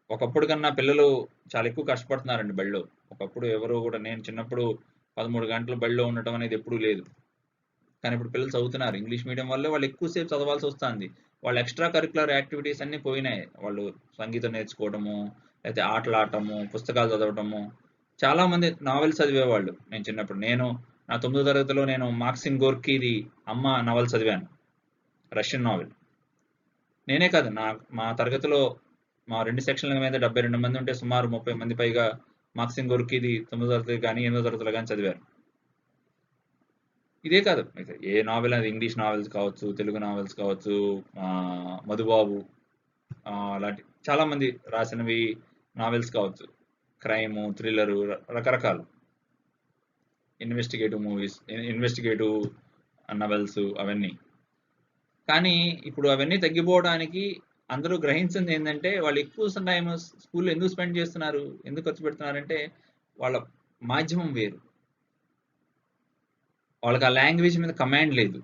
ఒకప్పుడు కన్నా పిల్లలు చాలా ఎక్కువ కష్టపడుతున్నారండి బడిలో. ఒకప్పుడు ఎవరు కూడా, నేను చిన్నప్పుడు 13 గంటలు బడిలో ఉండటం అనేది ఎప్పుడూ లేదు. కానీ ఇప్పుడు పిల్లలు చదువుతున్నారు. ఇంగ్లీష్ మీడియం వల్లే వాళ్ళు ఎక్కువసేపు చదవాల్సి వస్తుంది. వాళ్ళ ఎక్స్ట్రా కరిక్యులర్ యాక్టివిటీస్ అన్నీ పోయినాయి. వాళ్ళు సంగీతం నేర్చుకోవడము, లేకపోతే ఆటలు ఆడటము, పుస్తకాలు చదవటము. చాలామంది నావెల్స్ చదివేవాళ్ళు. నేను చిన్నప్పుడు, నా 9వ తరగతిలో నేను మాక్సిమ్ గోర్కీది అమ్మ నవల్ చదివాను, రష్యన్ నావెల్. నేనే కాదు, మా తరగతిలో మా 2 సెక్షన్ల మీద 72 మంది ఉంటే సుమారు 30 మంది పైగా మాక్సిమ్ గోర్కీది 9వ తరగతి కానీ 8వ తరగతిలో కానీ చదివారు. ఇదే కాదు, ఏ నావెల్, అది ఇంగ్లీష్ నావెల్స్ కావచ్చు, తెలుగు నావెల్స్ కావచ్చు, మధుబాబు అలాంటి చాలా మంది రాసినవి నావెల్స్ కావచ్చు, క్రైము, థ్రిల్లరు, రకరకాలు ఇన్వెస్టిగేటివ్ నవెల్స్ అవన్నీ. కానీ ఇప్పుడు అవన్నీ తగ్గిపోవడానికి అందరూ గ్రహించింది ఏంటంటే, వాళ్ళు ఎక్కువ టైం స్కూల్లో ఎందుకు స్పెండ్ చేస్తున్నారు, ఎందుకు ఖర్చు పెడుతున్నారంటే వాళ్ళ మాధ్యమం వేరు. వాళ్ళకి ఆ లాంగ్వేజ్ మీద కమాండ్ లేదు.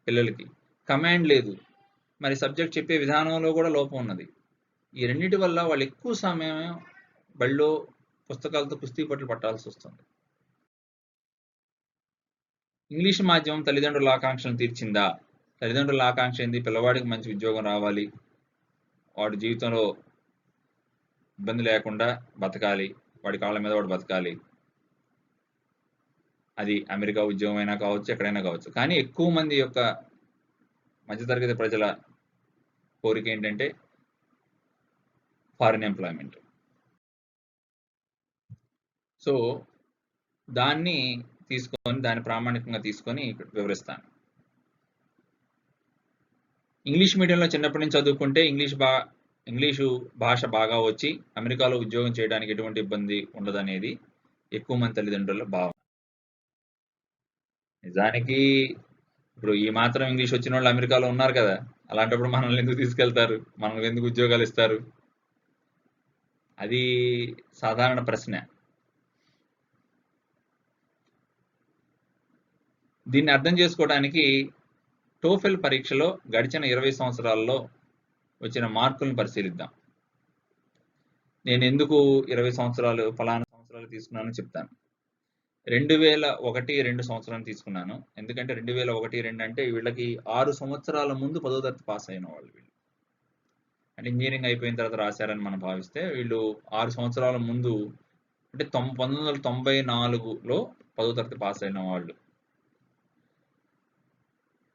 పిల్లలకి కమాండ్ లేదు. మరి సబ్జెక్ట్ చెప్పే విధానంలో కూడా లోపం ఉన్నది. ఈ రెండింటి వల్ల వాళ్ళు ఎక్కువ సమయం బడిలో పుస్తకాలతో కుస్తీ పట్లు పట్టాల్సి వస్తుంది. ఇంగ్లీష్ మాధ్యమం తల్లిదండ్రుల ఆకాంక్షలను తీర్చిందా? తల్లిదండ్రుల ఆకాంక్ష ఏంది? పిల్లవాడికి మంచి ఉద్యోగం రావాలి, వాడి జీవితంలో ఇబ్బంది లేకుండా బతకాలి, వాడి కాళ్ళ మీద వాడు బతకాలి. అది అమెరికా ఉద్యోగం అయినా కావచ్చు, ఎక్కడైనా కావచ్చు. కానీ ఎక్కువ మంది యొక్క మధ్యతరగతి ప్రజల కోరిక ఏంటంటే ఫారిన్ ఎంప్లాయ్మెంట్. సో దాన్ని ప్రామాణికంగా తీసుకొని వివరిస్తాను. ఇంగ్లీష్ మీడియంలో చిన్నప్పటి నుంచి చదువుకుంటే ఇంగ్లీషు భాష బాగా వచ్చి అమెరికాలో ఉద్యోగం చేయడానికి ఎటువంటి ఇబ్బంది ఉండదనేది ఎక్కువ మంది తల్లిదండ్రుల భావన. నిజానికి ఇప్పుడు ఈ మాత్రం ఇంగ్లీష్ వచ్చిన వాళ్ళు అమెరికాలో ఉన్నారు కదా, అలాంటప్పుడు మనల్ని ఎందుకు తీసుకెళ్తారు, మనల్ని ఎందుకు ఉద్యోగాలు ఇస్తారు? అది సాధారణ ప్రశ్న. దీన్ని అర్థం చేసుకోవడానికి టోఫెల్ పరీక్షలో గడిచిన 20 సంవత్సరాల్లో వచ్చిన మార్కులను పరిశీలిద్దాం. నేను ఎందుకు 20 సంవత్సరాలు ఫలానా సంవత్సరాలు తీసుకున్నానో చెప్తాను. 2001-2 సంవత్సరాలు తీసుకున్నాను. ఎందుకంటే 2001-2 అంటే వీళ్ళకి 6 సంవత్సరాల ముందు 10వ తరగతి పాస్ అయిన వాళ్ళు. వీళ్ళు అంటే ఇంజనీరింగ్ అయిపోయిన తర్వాత రాశారని మనం భావిస్తే, వీళ్ళు 6 సంవత్సరాల ముందు, అంటే 1994లో 10వ తరగతి పాస్ అయిన వాళ్ళు.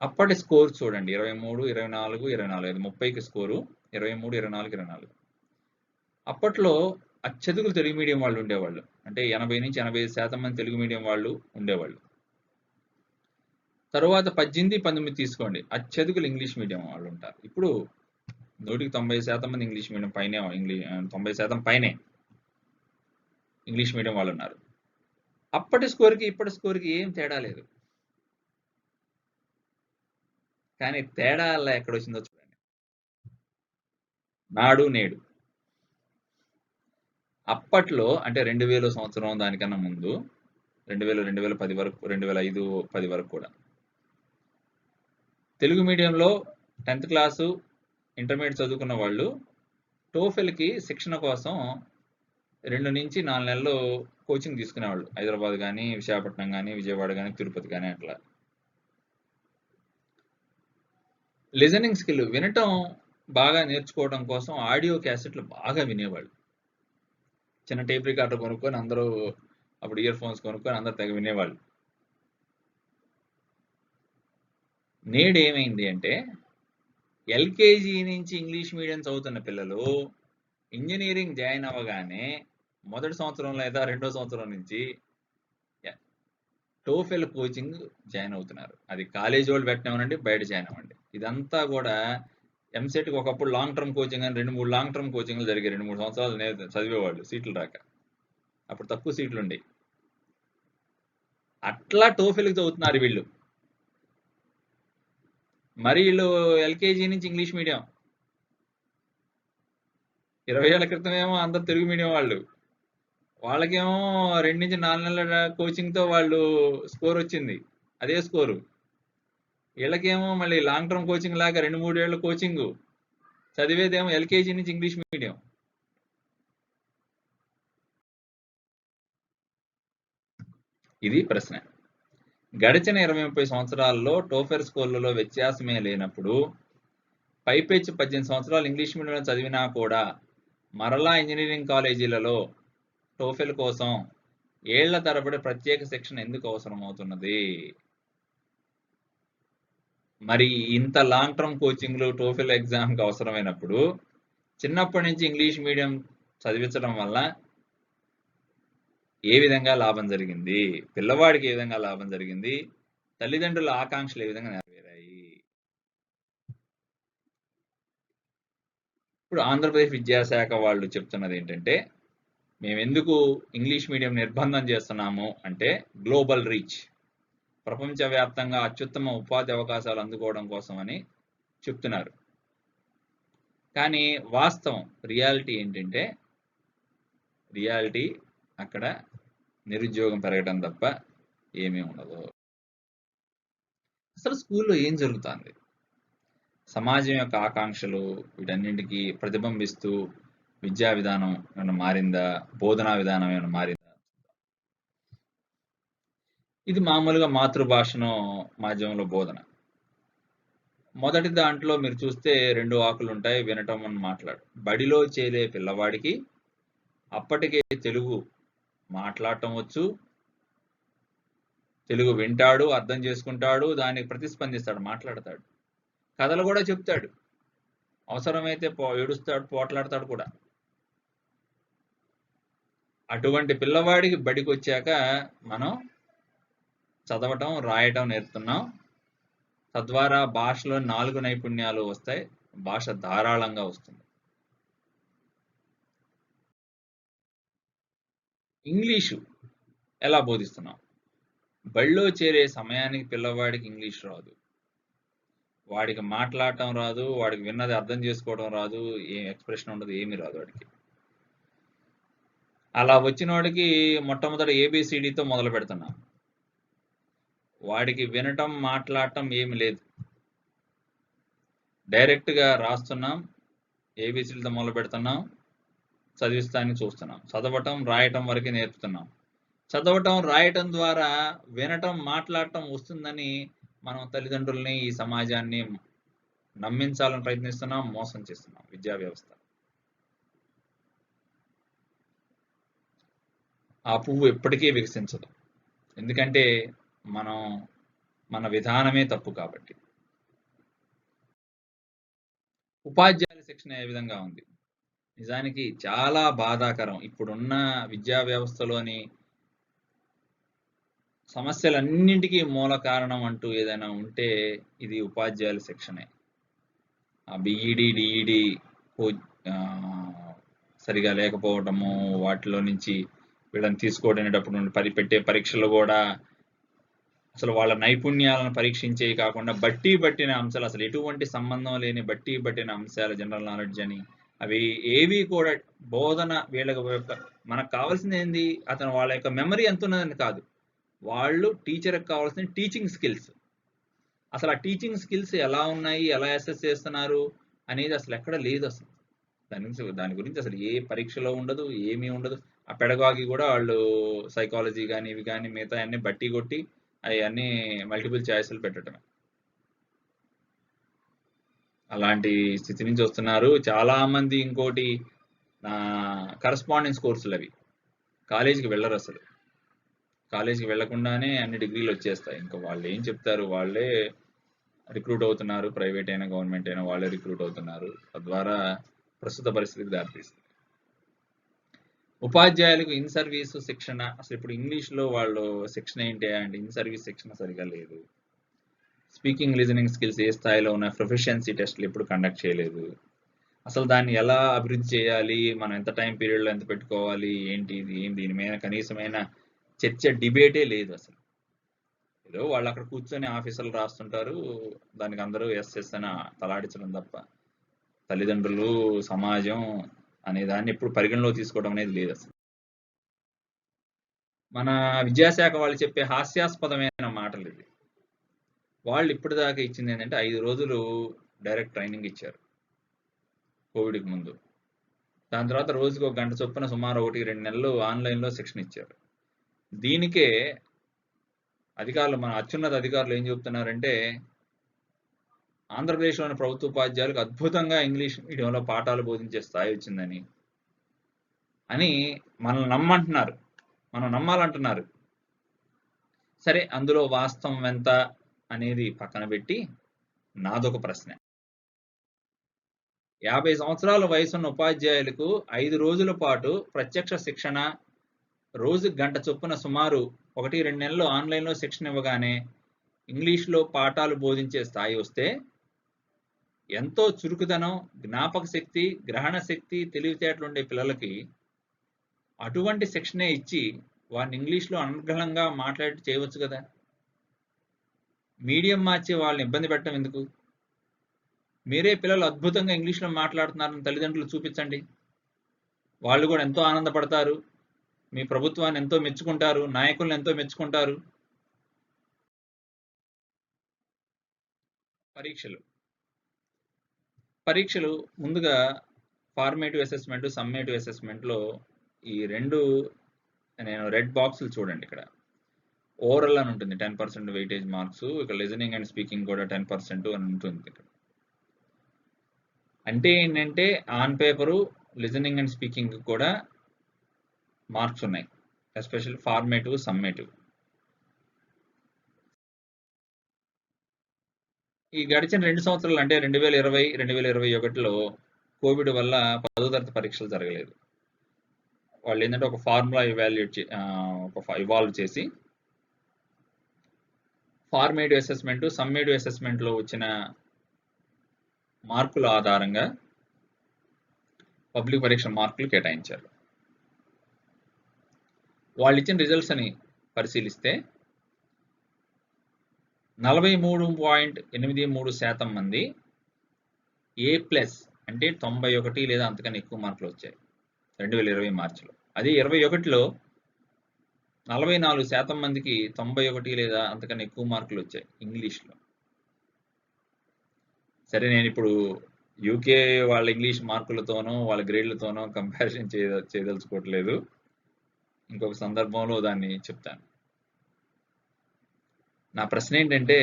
అప్పటి స్కోర్ చూడండి, 23, 24, 24, 30కి స్కోరు 23, 24, 24. అప్పట్లో అత్యధికులు తెలుగు మీడియం వాళ్ళు ఉండేవాళ్ళు. అంటే 80-85% మంది తెలుగు మీడియం వాళ్ళు ఉండేవాళ్ళు. తరువాత 18, 19 తీసుకోండి, అత్యధికులు ఇంగ్లీష్ మీడియం వాళ్ళు ఉంటారు. ఇప్పుడు 100% మంది ఇంగ్లీష్ మీడియం పైనే, 90% పైనే ఇంగ్లీష్ మీడియం వాళ్ళు ఉన్నారు. అప్పటి స్కోర్కి ఇప్పటి స్కోర్కి ఏం తేడా లేదు. కానీ తేడా అలా ఎక్కడొచ్చిందో చూడండి. నాడు నేడు. అప్పట్లో అంటే 2000 సంవత్సరం, దానికన్నా ముందు 2000, 2010 వరకు, 2005, 10 వరకు కూడా తెలుగు మీడియంలో 10th క్లాసు, ఇంటర్మీడియట్ చదువుకున్న వాళ్ళు టోఫెల్కి శిక్షణ కోసం 2 నుంచి 4 నెలలు కోచింగ్ తీసుకునేవాళ్ళు. హైదరాబాద్ కానీ, విశాఖపట్నం కానీ, విజయవాడ కానీ, తిరుపతి కానీ అట్లా. లిజనింగ్ స్కిల్, వినటం బాగా నేర్చుకోవడం కోసం ఆడియో క్యాసెట్లు బాగా వినేవాళ్ళు. చిన్న టేప్ రికార్డర్ కొనుక్కొని అందరూ, అప్పుడు ఇయర్ ఫోన్స్ కొనుక్కొని అందరూ తెగ వినేవాళ్ళు. నేడు ఏమైంది అంటే ఎల్కేజీ నుంచి ఇంగ్లీష్ మీడియం చదువుతున్న పిల్లలు ఇంజనీరింగ్ జాయిన్ అవ్వగానే మొదటి సంవత్సరం లేదా రెండో సంవత్సరం నుంచి టోఫెల్ కోచింగ్ జాయిన్ అవుతున్నారు. అది కాలేజ్ వాళ్ళు పెట్టనివ్వండి, బయట జాయిన్ అవ్వండి. ఇదంతా కూడా ఎంసెట్కి ఒకప్పుడు లాంగ్ టర్మ్ కోచింగ్ అని 2-3 లాంగ్ టర్మ్ కోచింగ్లు జరిగాయి. 2-3 సంవత్సరాలు చదివేవాళ్ళు సీట్లు రాక. అప్పుడు తక్కువ సీట్లు ఉండే. అట్లా టోఫెల్కి చదువుతున్నారు వీళ్ళు. మరి వీళ్ళు ఎల్కేజీ నుంచి ఇంగ్లీష్ మీడియం. 20 ఏళ్ల క్రితం ఏమో అందరు తెలుగు మీడియం వాళ్ళు. వాళ్ళకేమో 2 నుంచి 4 నెలల కోచింగ్తో వాళ్ళు స్కోర్ వచ్చింది. అదే స్కోరు. వీళ్ళకేమో మళ్ళీ లాంగ్ టర్మ్ కోచింగ్ లాగా 2-3 ఏళ్ల కోచింగ్. చదివేదేమో ఎల్కేజీ నుంచి ఇంగ్లీష్ మీడియం. ఇది ప్రశ్న. గడిచిన 20-30 సంవత్సరాల్లో టోఫెల్ స్కోర్లలో వ్యత్యాసమే లేనప్పుడు పైపెచ్చు 18 సంవత్సరాలు ఇంగ్లీష్ మీడియంలో చదివినా కూడా మరలా ఇంజనీరింగ్ కాలేజీలలో టోఫెల్ కోసం ఏళ్ల తరబడి ప్రత్యేక శిక్షణ ఎందుకు అవసరం అవుతున్నది? మరి ఇంత లాంగ్ టర్మ్ కోచింగ్లు టోఫెల్ ఎగ్జామ్కి అవసరమైనప్పుడు చిన్నప్పటి నుంచి ఇంగ్లీష్ మీడియం చదివించడం వల్ల ఏ విధంగా లాభం జరిగింది? పిల్లవాడికి ఏ విధంగా లాభం జరిగింది? తల్లిదండ్రుల ఆకాంక్షలు ఏ విధంగా నెరవేరాయి? ఇప్పుడు ఆంధ్రప్రదేశ్ విద్యాశాఖ వాళ్ళు చెప్తున్నది ఏంటంటే, మేము ఎందుకు ఇంగ్లీష్ మీడియం నిర్బంధం చేస్తున్నాము అంటే గ్లోబల్ రీచ్, ప్రపంచవ్యాప్తంగా అత్యుత్తమ ఉపాధి అవకాశాలు అందుకోవడం కోసం అని చెప్తున్నారు. కానీ వాస్తవం రియాలిటీ ఏంటంటే, రియాలిటీ అక్కడ నిరుద్యోగం పెరగడం తప్ప ఏమీ ఉండదు. అసలు స్కూల్లో ఏం జరుగుతుంది? సమాజం యొక్క ఆకాంక్షలు వీటన్నింటికి ప్రతిబింబిస్తూ విద్యా విధానం ఏమైనా మారిందా? బోధనా విధానం ఏమైనా మారిందా? ఇది మామూలుగా మాతృభాషను మాధ్యమంలో బోధన. మొదటి దాంట్లో మీరు చూస్తే 2 ఆకులు ఉంటాయి, వినటం అని మాట్లాడు. బడిలో చేరే పిల్లవాడికి అప్పటికే తెలుగు మాట్లాడటం వచ్చు, తెలుగు వింటాడు, అర్థం చేసుకుంటాడు, దానికి ప్రతిస్పందిస్తాడు, మాట్లాడతాడు, కథలు కూడా చెప్తాడు, అవసరమైతే ఏడుస్తాడు, పోట్లాడతాడు కూడా. అటువంటి పిల్లవాడికి బడికి వచ్చాక మనం చదవటం రాయటం నేర్పుతున్నాం. తద్వారా భాషలో 4 నైపుణ్యాలు వస్తాయి, భాష ధారాళంగా వస్తుంది. ఇంగ్లీషు ఎలా బోధిస్తున్నాం? బడిలో చేరే సమయానికి పిల్లవాడికి ఇంగ్లీష్ రాదు, వాడికి మాట్లాడటం రాదు, వాడికి విన్నది అర్థం చేసుకోవడం రాదు, ఏం ఎక్స్ప్రెషన్ ఉండదు, ఏమీ రాదు వాడికి. అలా వచ్చిన వాడికి మొట్టమొదటి ఏబిసిడితో మొదలు పెడుతున్నాం. వాడికి వినటం మాట్లాడటం ఏమి లేదు, డైరెక్ట్గా రాస్తున్నాం, ఏబిసిడితో మొదలు పెడుతున్నాం, చదివిస్తానికి చూస్తున్నాం, చదవటం రాయటం వరకే నేర్పుతున్నాం. చదవటం రాయటం ద్వారా వినటం మాట్లాడటం వస్తుందని మనం తల్లిదండ్రుల్ని, ఈ సమాజాన్ని నమ్మించాలని ప్రయత్నిస్తున్నాం, మోసం చేస్తున్నాం విద్యా వ్యవస్థ. ఆ పువ్వు ఎప్పటికీ వికసించదు, ఎందుకంటే మన విధానమే తప్పు కాబట్టి. ఉపాధ్యాయుల శిక్షణ ఏ విధంగా ఉంది? నిజానికి చాలా బాధాకరం. ఇప్పుడున్న విద్యా వ్యవస్థలోని సమస్యలన్నింటికీ మూల కారణం అంటూ ఏదైనా ఉంటే ఇది ఉపాధ్యాయుల శిక్షణే. ఆ బిఈడి డిఈడి సరిగా లేకపోవటము, వాటిలో నుంచి వీళ్ళని తీసుకోవడేటప్పుడు పెట్టే పరీక్షలు కూడా అసలు వాళ్ళ నైపుణ్యాలను పరీక్షించేవి కాకుండా బట్టి పట్టిన అంశాలు, అసలు ఎటువంటి సంబంధం లేని బట్టి పట్టిన అంశాలు, జనరల్ నాలెడ్జ్ అని, అవి ఏవి కూడా బోధన వీళ్ళకి మనకు కావాల్సింది ఏంది? అతను వాళ్ళ యొక్క మెమరీ ఎంత ఉన్నదని కాదు, వాళ్ళు టీచర్కి కావాల్సిన టీచింగ్ స్కిల్స్. అసలు ఆ టీచింగ్ స్కిల్స్ ఎలా ఉన్నాయి, ఎలా అసెస్ చేస్తున్నారు అనేది అసలు ఎక్కడ లేదు. అసలు దాని గురించి అసలు ఏ పరీక్షలో ఉండదు, ఏమీ ఉండదు. ఆ పెడగాగి కూడా వాళ్ళు సైకాలజీ కానీ ఇవి కానీ మిగతా అన్ని బట్టి కొట్టి అవన్నీ మల్టిపుల్ చాయిస్లు పెట్టడమే. అలాంటి స్థితి నుంచి వస్తున్నారు చాలా మంది. ఇంకోటి కరస్పాండెన్స్ కోర్సులు, అవి కాలేజీకి వెళ్ళరు, అసలు కాలేజీకి వెళ్లకుండానే అన్ని డిగ్రీలు వచ్చేస్తాయి. ఇంకా వాళ్ళు ఏం చెప్తారు, వాళ్ళే రిక్రూట్ అవుతున్నారు. ప్రైవేట్ అయినా గవర్నమెంట్ అయినా వాళ్ళే రిక్రూట్ అవుతున్నారు. తద్వారా ప్రస్తుత పరిస్థితికి దారితీస్తుంది. ఉపాధ్యాయులకు ఇన్ సర్వీస్ శిక్షణ అసలు ఇప్పుడు ఇంగ్లీష్లో వాళ్ళు శిక్షణ ఏంటి అంటే ఇన్ సర్వీస్ శిక్షణ సరిగా లేదు. స్పీకింగ్ లిజనింగ్ స్కిల్స్ ఏ స్థాయిలో ఉన్న ప్రొఫిషియన్సీ టెస్ట్లు ఎప్పుడు కండక్ట్ చేయలేదు. అసలు దాన్ని ఎలా అభివృద్ధి చేయాలి, మనం ఎంత టైం పీరియడ్లో ఎంత పెట్టుకోవాలి, ఏంటి ఇది ఏం దీని మీద కనీసమైన చర్చ డిబేటే లేదు అసలు. ఏదో వాళ్ళు అక్కడ కూర్చొని ఆఫీసర్లు రాస్తుంటారు, దానికి అందరూ ఎస్ అని తలాడించడం తప్ప తల్లిదండ్రులు సమాజం అనే దాన్ని ఎప్పుడు పరిగణలో తీసుకోవడం అనేది లేదు అసలు. మన విద్యాశాఖ వాళ్ళు చెప్పే హాస్యాస్పదమైన మాటలు ఇది. వాళ్ళు ఇప్పటిదాకా ఇచ్చింది ఏంటంటే 5 రోజులు డైరెక్ట్ ట్రైనింగ్ ఇచ్చారు కోవిడ్కి ముందు. దాని తర్వాత రోజుకి 1 గంట చొప్పున సుమారు 1-2 నెలలు ఆన్లైన్లో శిక్షణ ఇచ్చారు. దీనికే అధికారులు, మన అత్యున్నత అధికారులు ఏం చెబుతున్నారంటే ఆంధ్రప్రదేశ్లోని ప్రభుత్వ ఉపాధ్యాయులకు అద్భుతంగా ఇంగ్లీష్ మీడియంలో పాఠాలు బోధించే స్థాయి వచ్చిందని అని మనల్ని నమ్మంటున్నారు, మనం నమ్మాలంటున్నారు. సరే, అందులో వాస్తవం ఎంత అనేది పక్కన పెట్టి నాదొక ప్రశ్న. 50 సంవత్సరాల వయసున్న ఉపాధ్యాయులకు 5 రోజుల పాటు ప్రత్యక్ష శిక్షణ, రోజు గంట చొప్పున సుమారు 1-2 నెలలు ఆన్లైన్లో శిక్షణ ఇవ్వగానే ఇంగ్లీష్లో పాఠాలు బోధించే స్థాయి వస్తే ఎంతో చురుకుదనం, జ్ఞాపక శక్తి, గ్రహణ శక్తి, తెలివితేటలు ఉండే పిల్లలకి అటువంటి శిక్షణే ఇచ్చి వారిని ఇంగ్లీష్లో అనర్గళంగా మాట్లాడి చేయవచ్చు కదా. మీడియం మార్చి వాళ్ళని ఇబ్బంది పెట్టడం ఎందుకు? మీరే పిల్లలు అద్భుతంగా ఇంగ్లీష్లో మాట్లాడుతున్నారని తల్లిదండ్రులు చూపించండి, వాళ్ళు కూడా ఎంతో ఆనందపడతారు, మీ ప్రభుత్వాన్ని ఎంతో మెచ్చుకుంటారు, నాయకులను ఎంతో మెచ్చుకుంటారు. పరీక్షలు ముందుగా ఫార్మేటివ్ అసెస్మెంట్, సమ్మేటివ్ అసెస్మెంట్లో ఈ రెండు నేను రెడ్ బాక్సులు చూడండి. ఇక్కడ ఓవరాల్ అని ఉంటుంది 10% వెయిటేజ్ మార్క్స్, ఇక్కడ లిజనింగ్ అండ్ స్పీకింగ్ కూడా 10% అని ఉంటుంది. ఇక్కడ అంటే ఏంటంటే on paper listening and speaking కూడా మార్క్స్ ఉన్నాయి, ఎస్పెషల్లీ ఫార్మేటివ్, సమ్మేటివ్. ఈ గడిచిన 2 సంవత్సరాలు అంటే 2020, 2021లో కోవిడ్ వల్ల 10వ తరగతి పరీక్షలు జరగలేదు. వాళ్ళు ఏంటంటే ఒక ఫార్ములా ఇవాల్వ్ చేసి ఫార్మేటివ్ అసెస్మెంట్, సమ్మేటివ్ అసెస్మెంట్లో వచ్చిన మార్కుల ఆధారంగా పబ్లిక్ పరీక్ష మార్కులు కేటాయించారు. వాళ్ళు ఇచ్చిన రిజల్ట్స్ అని పరిశీలిస్తే 43.83% మంది A+ అంటే 91 లేదా అంతకన్నా ఎక్కువ మార్కులు వచ్చాయి 2020 మార్చిలో. అదే 21లో 44% మందికి 91 లేదా అంతకన్నా ఎక్కువ మార్కులు వచ్చాయి ఇంగ్లీష్లో. సరే, నేను ఇప్పుడు యూకే వాళ్ళ ఇంగ్లీష్ మార్కులతోనో వాళ్ళ గ్రేడ్లతోనో కంపారిజన్ చేయదలుచుకోవట్లేదు, ఇంకొక సందర్భంలో దాన్ని చెప్తాను. నా ప్రశ్న ఏంటంటే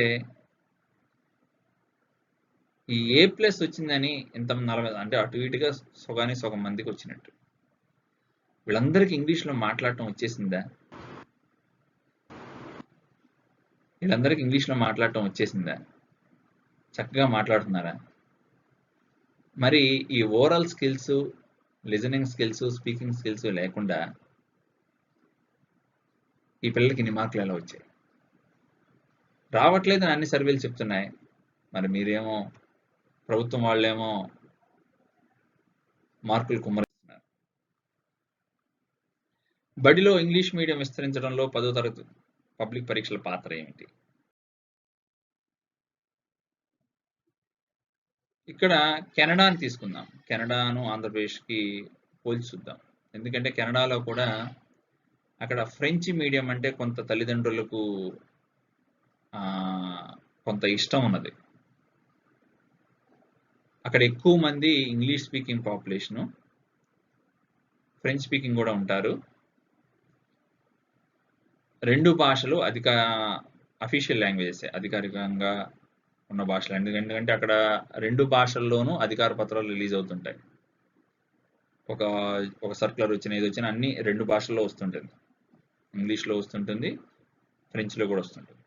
ఈ A+ వచ్చిందని ఇంత 40 అంటే అటు ఇటుగా సగం మందికి వచ్చినట్టు. వీళ్ళందరికీ ఇంగ్లీష్లో మాట్లాడటం వచ్చేసిందా? చక్కగా మాట్లాడుతున్నారా? మరి ఈ oral skills, listening skills, speaking skills లేకుండా ఈ పిల్లలకి ఇన్ని మార్కులు ఎలా వచ్చాయి? రావట్లేదని అన్ని సర్వేలు చెప్తున్నాయి. మరి మీరేమో, ప్రభుత్వం వాళ్ళేమో మార్కులు కుమ్మరిస్తున్నారు. బడిలో ఇంగ్లీష్ మీడియం విస్తరించడంలో 10వ తరగతి పబ్లిక్ పరీక్షల పాత్ర ఏమిటి? ఇక్కడ కెనడాని తీసుకుందాం. కెనడాను ఆంధ్రప్రదేశ్కి పోల్చి చూద్దాం. ఎందుకంటే కెనడాలో కూడా అక్కడ ఫ్రెంచ్ మీడియం అంటే కొంత తల్లిదండ్రులకు కొంత ఇష్టం ఉన్నది. అక్కడ ఎక్కువ మంది English speaking population, French speaking కూడా ఉంటారు. 2 భాషలు అఫీషియల్ లాంగ్వేజెస్, అధికారికంగా ఉన్న భాషలు. ఎందుకంటే అక్కడ 2 భాషల్లోనూ అధికార పత్రాలు రిలీజ్ అవుతుంటాయి. ఒక సర్క్యులర్ వచ్చిన ఏది వచ్చినా అన్ని 2 భాషల్లో వస్తుంటుంది. ఇంగ్లీష్లో వస్తుంటుంది, ఫ్రెంచ్లో కూడా వస్తుంటుంది.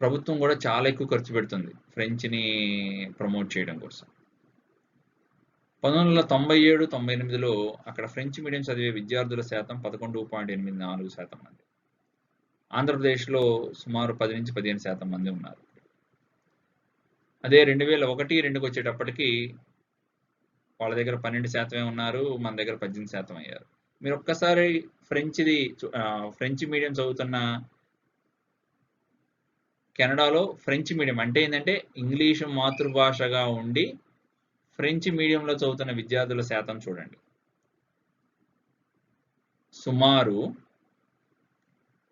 ప్రభుత్వం కూడా చాలా ఎక్కువ ఖర్చు పెడుతుంది ఫ్రెంచ్ని ప్రమోట్ చేయడం కోసం. 1997-98లో అక్కడ ఫ్రెంచ్ మీడియం చదివే విద్యార్థుల శాతం 11.84% మంది. ఆంధ్రప్రదేశ్లో సుమారు 10-15% మంది ఉన్నారు. అదే 2001-2కి వచ్చేటప్పటికి వాళ్ళ దగ్గర 12% ఉన్నారు, మన దగ్గర 18% అయ్యారు. మీరు ఒక్కసారి ఫ్రెంచ్ మీడియం చదువుతున్న కెనడాలో ఫ్రెంచ్ మీడియం అంటే ఏంటంటే ఇంగ్లీషు మాతృభాషగా ఉండి ఫ్రెంచ్ మీడియంలో చదువుతున్న విద్యార్థుల శాతం చూడండి. సుమారు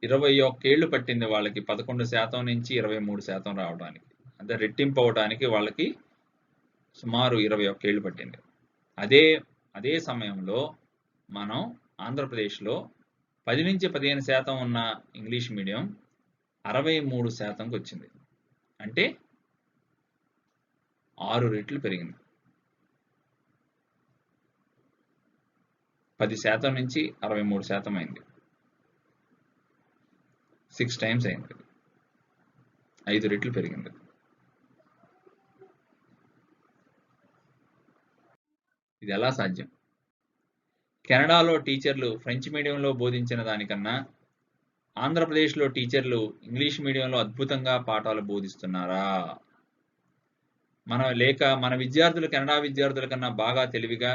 21 ఏళ్ళు పట్టింది వాళ్ళకి 11% నుంచి 23% రావడానికి. అంటే రెట్టింపు అవడానికి వాళ్ళకి సుమారు 21 ఏళ్ళు పట్టింది. అదే సమయంలో మనం ఆంధ్రప్రదేశ్లో 10-15% ఉన్న ఇంగ్లీష్ మీడియం 63%కి వచ్చింది. అంటే 6 రెట్లు పెరిగింది. 10% నుంచి 63% అయింది. 6 టైమ్స్ అయింది. 5 రెట్లు పెరిగింది. ఇది ఎలా సాధ్యం? కెనడాలో టీచర్లు ఫ్రెంచ్ మీడియంలో బోధించిన దానికన్నా ఆంధ్రప్రదేశ్లో టీచర్లు ఇంగ్లీష్ మీడియంలో అద్భుతంగా పాఠాలు బోధిస్తున్నారా? మన విద్యార్థులు కెనడా విద్యార్థుల కన్నా బాగా తెలివిగా,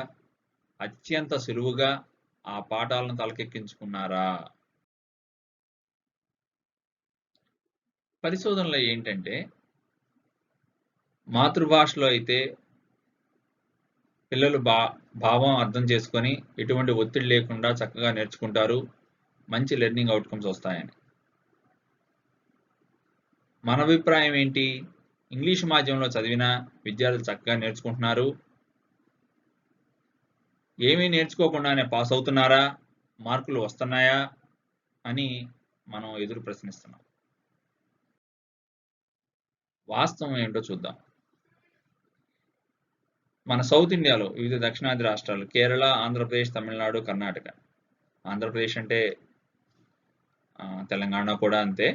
అత్యంత సులువుగా ఆ పాఠాలను తలకెక్కించుకున్నారా? పరిశోధనలో ఏంటంటే మాతృభాషలో అయితే పిల్లలు భావం అర్థం చేసుకొని ఎటువంటి ఒత్తిడి లేకుండా చక్కగా నేర్చుకుంటారు, మంచి లెర్నింగ్ అవుట్కమ్స్ వస్తాయని. మన అభిప్రాయం ఏంటి? ఇంగ్లీష్ మాధ్యమంలో చదివిన విద్యార్థులు చక్కగా నేర్చుకుంటున్నారు, ఏమీ నేర్చుకోకుండానే పాస్ అవుతున్నారా, మార్కులు వస్తున్నాయా అని మనం ఎదురు ప్రశ్నిస్తున్నాం. వాస్తవం ఏంటో చూద్దాం. మన సౌత్ ఇండియాలో వివిధ దక్షిణాది రాష్ట్రాలు కేరళ, ఆంధ్రప్రదేశ్, తమిళనాడు, కర్ణాటక. ఆంధ్రప్రదేశ్ అంటే తెలంగాణ కూడా అంతే.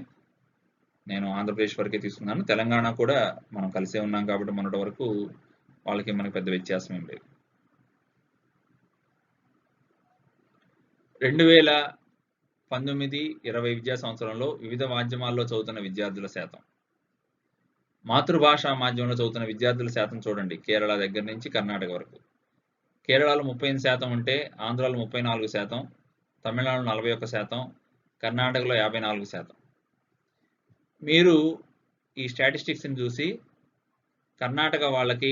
నేను ఆంధ్రప్రదేశ్ వరకే తీసుకున్నాను. తెలంగాణ కూడా మనం కలిసే ఉన్నాం కాబట్టి మొన్నటి వరకు వాళ్ళకి మనకి పెద్ద వ్యత్యాసం ఏం లేదు. 2019-20 విద్యా సంవత్సరంలో వివిధ మాధ్యమాల్లో చదువుతున్న విద్యార్థుల శాతం, మాతృభాషా మాధ్యమంలో చదువుతున్న విద్యార్థుల శాతం చూడండి. కేరళ దగ్గర నుంచి కర్ణాటక వరకు. కేరళలో 38% ఉంటే ఆంధ్రాలో 34%, తమిళనాడులో 41%, కర్ణాటకలో 54%. మీరు ఈ స్టాటిస్టిక్స్ని చూసి కర్ణాటక వాళ్ళకి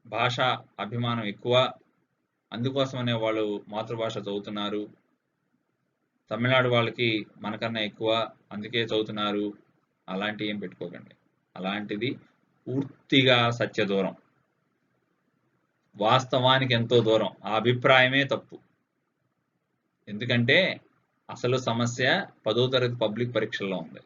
భాషా అభిమానం ఎక్కువ, అందుకోసమనే వాళ్ళు మాతృభాష చదువుతున్నారు, తమిళనాడు వాళ్ళకి మనకన్నా ఎక్కువ అందుకే చదువుతున్నారు, అలాంటివి ఏం పెట్టుకోకండి. అలాంటిది పూర్తిగా సత్య దూరం, వాస్తవానికి ఎంతో దూరం. ఆ అభిప్రాయమే తప్పు. ఎందుకంటే అసలు సమస్య 10వ తరగతి పబ్లిక్ పరీక్షల్లో ఉంది.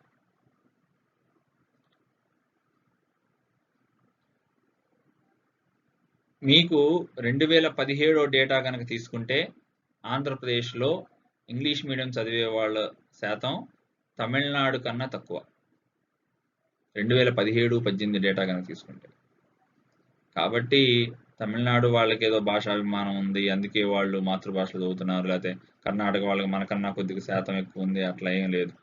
మీకు 2017 డేటా కనుక తీసుకుంటే ఆంధ్రప్రదేశ్లో ఇంగ్లీష్ మీడియం చదివే వాళ్ళ శాతం తమిళనాడు కన్నా తక్కువ. 2017-18 డేటా కనుక తీసుకుంటే. కాబట్టి తమిళనాడు వాళ్ళకి ఏదో భాషాభిమానం ఉంది, అందుకే వాళ్ళు మాతృభాషలో చదువుతున్నారు, లేకపోతే కర్ణాటక వాళ్ళకి మనకన్నా కొద్దిగా శాతం ఎక్కువ ఉంది, అట్లా ఏం లేదు.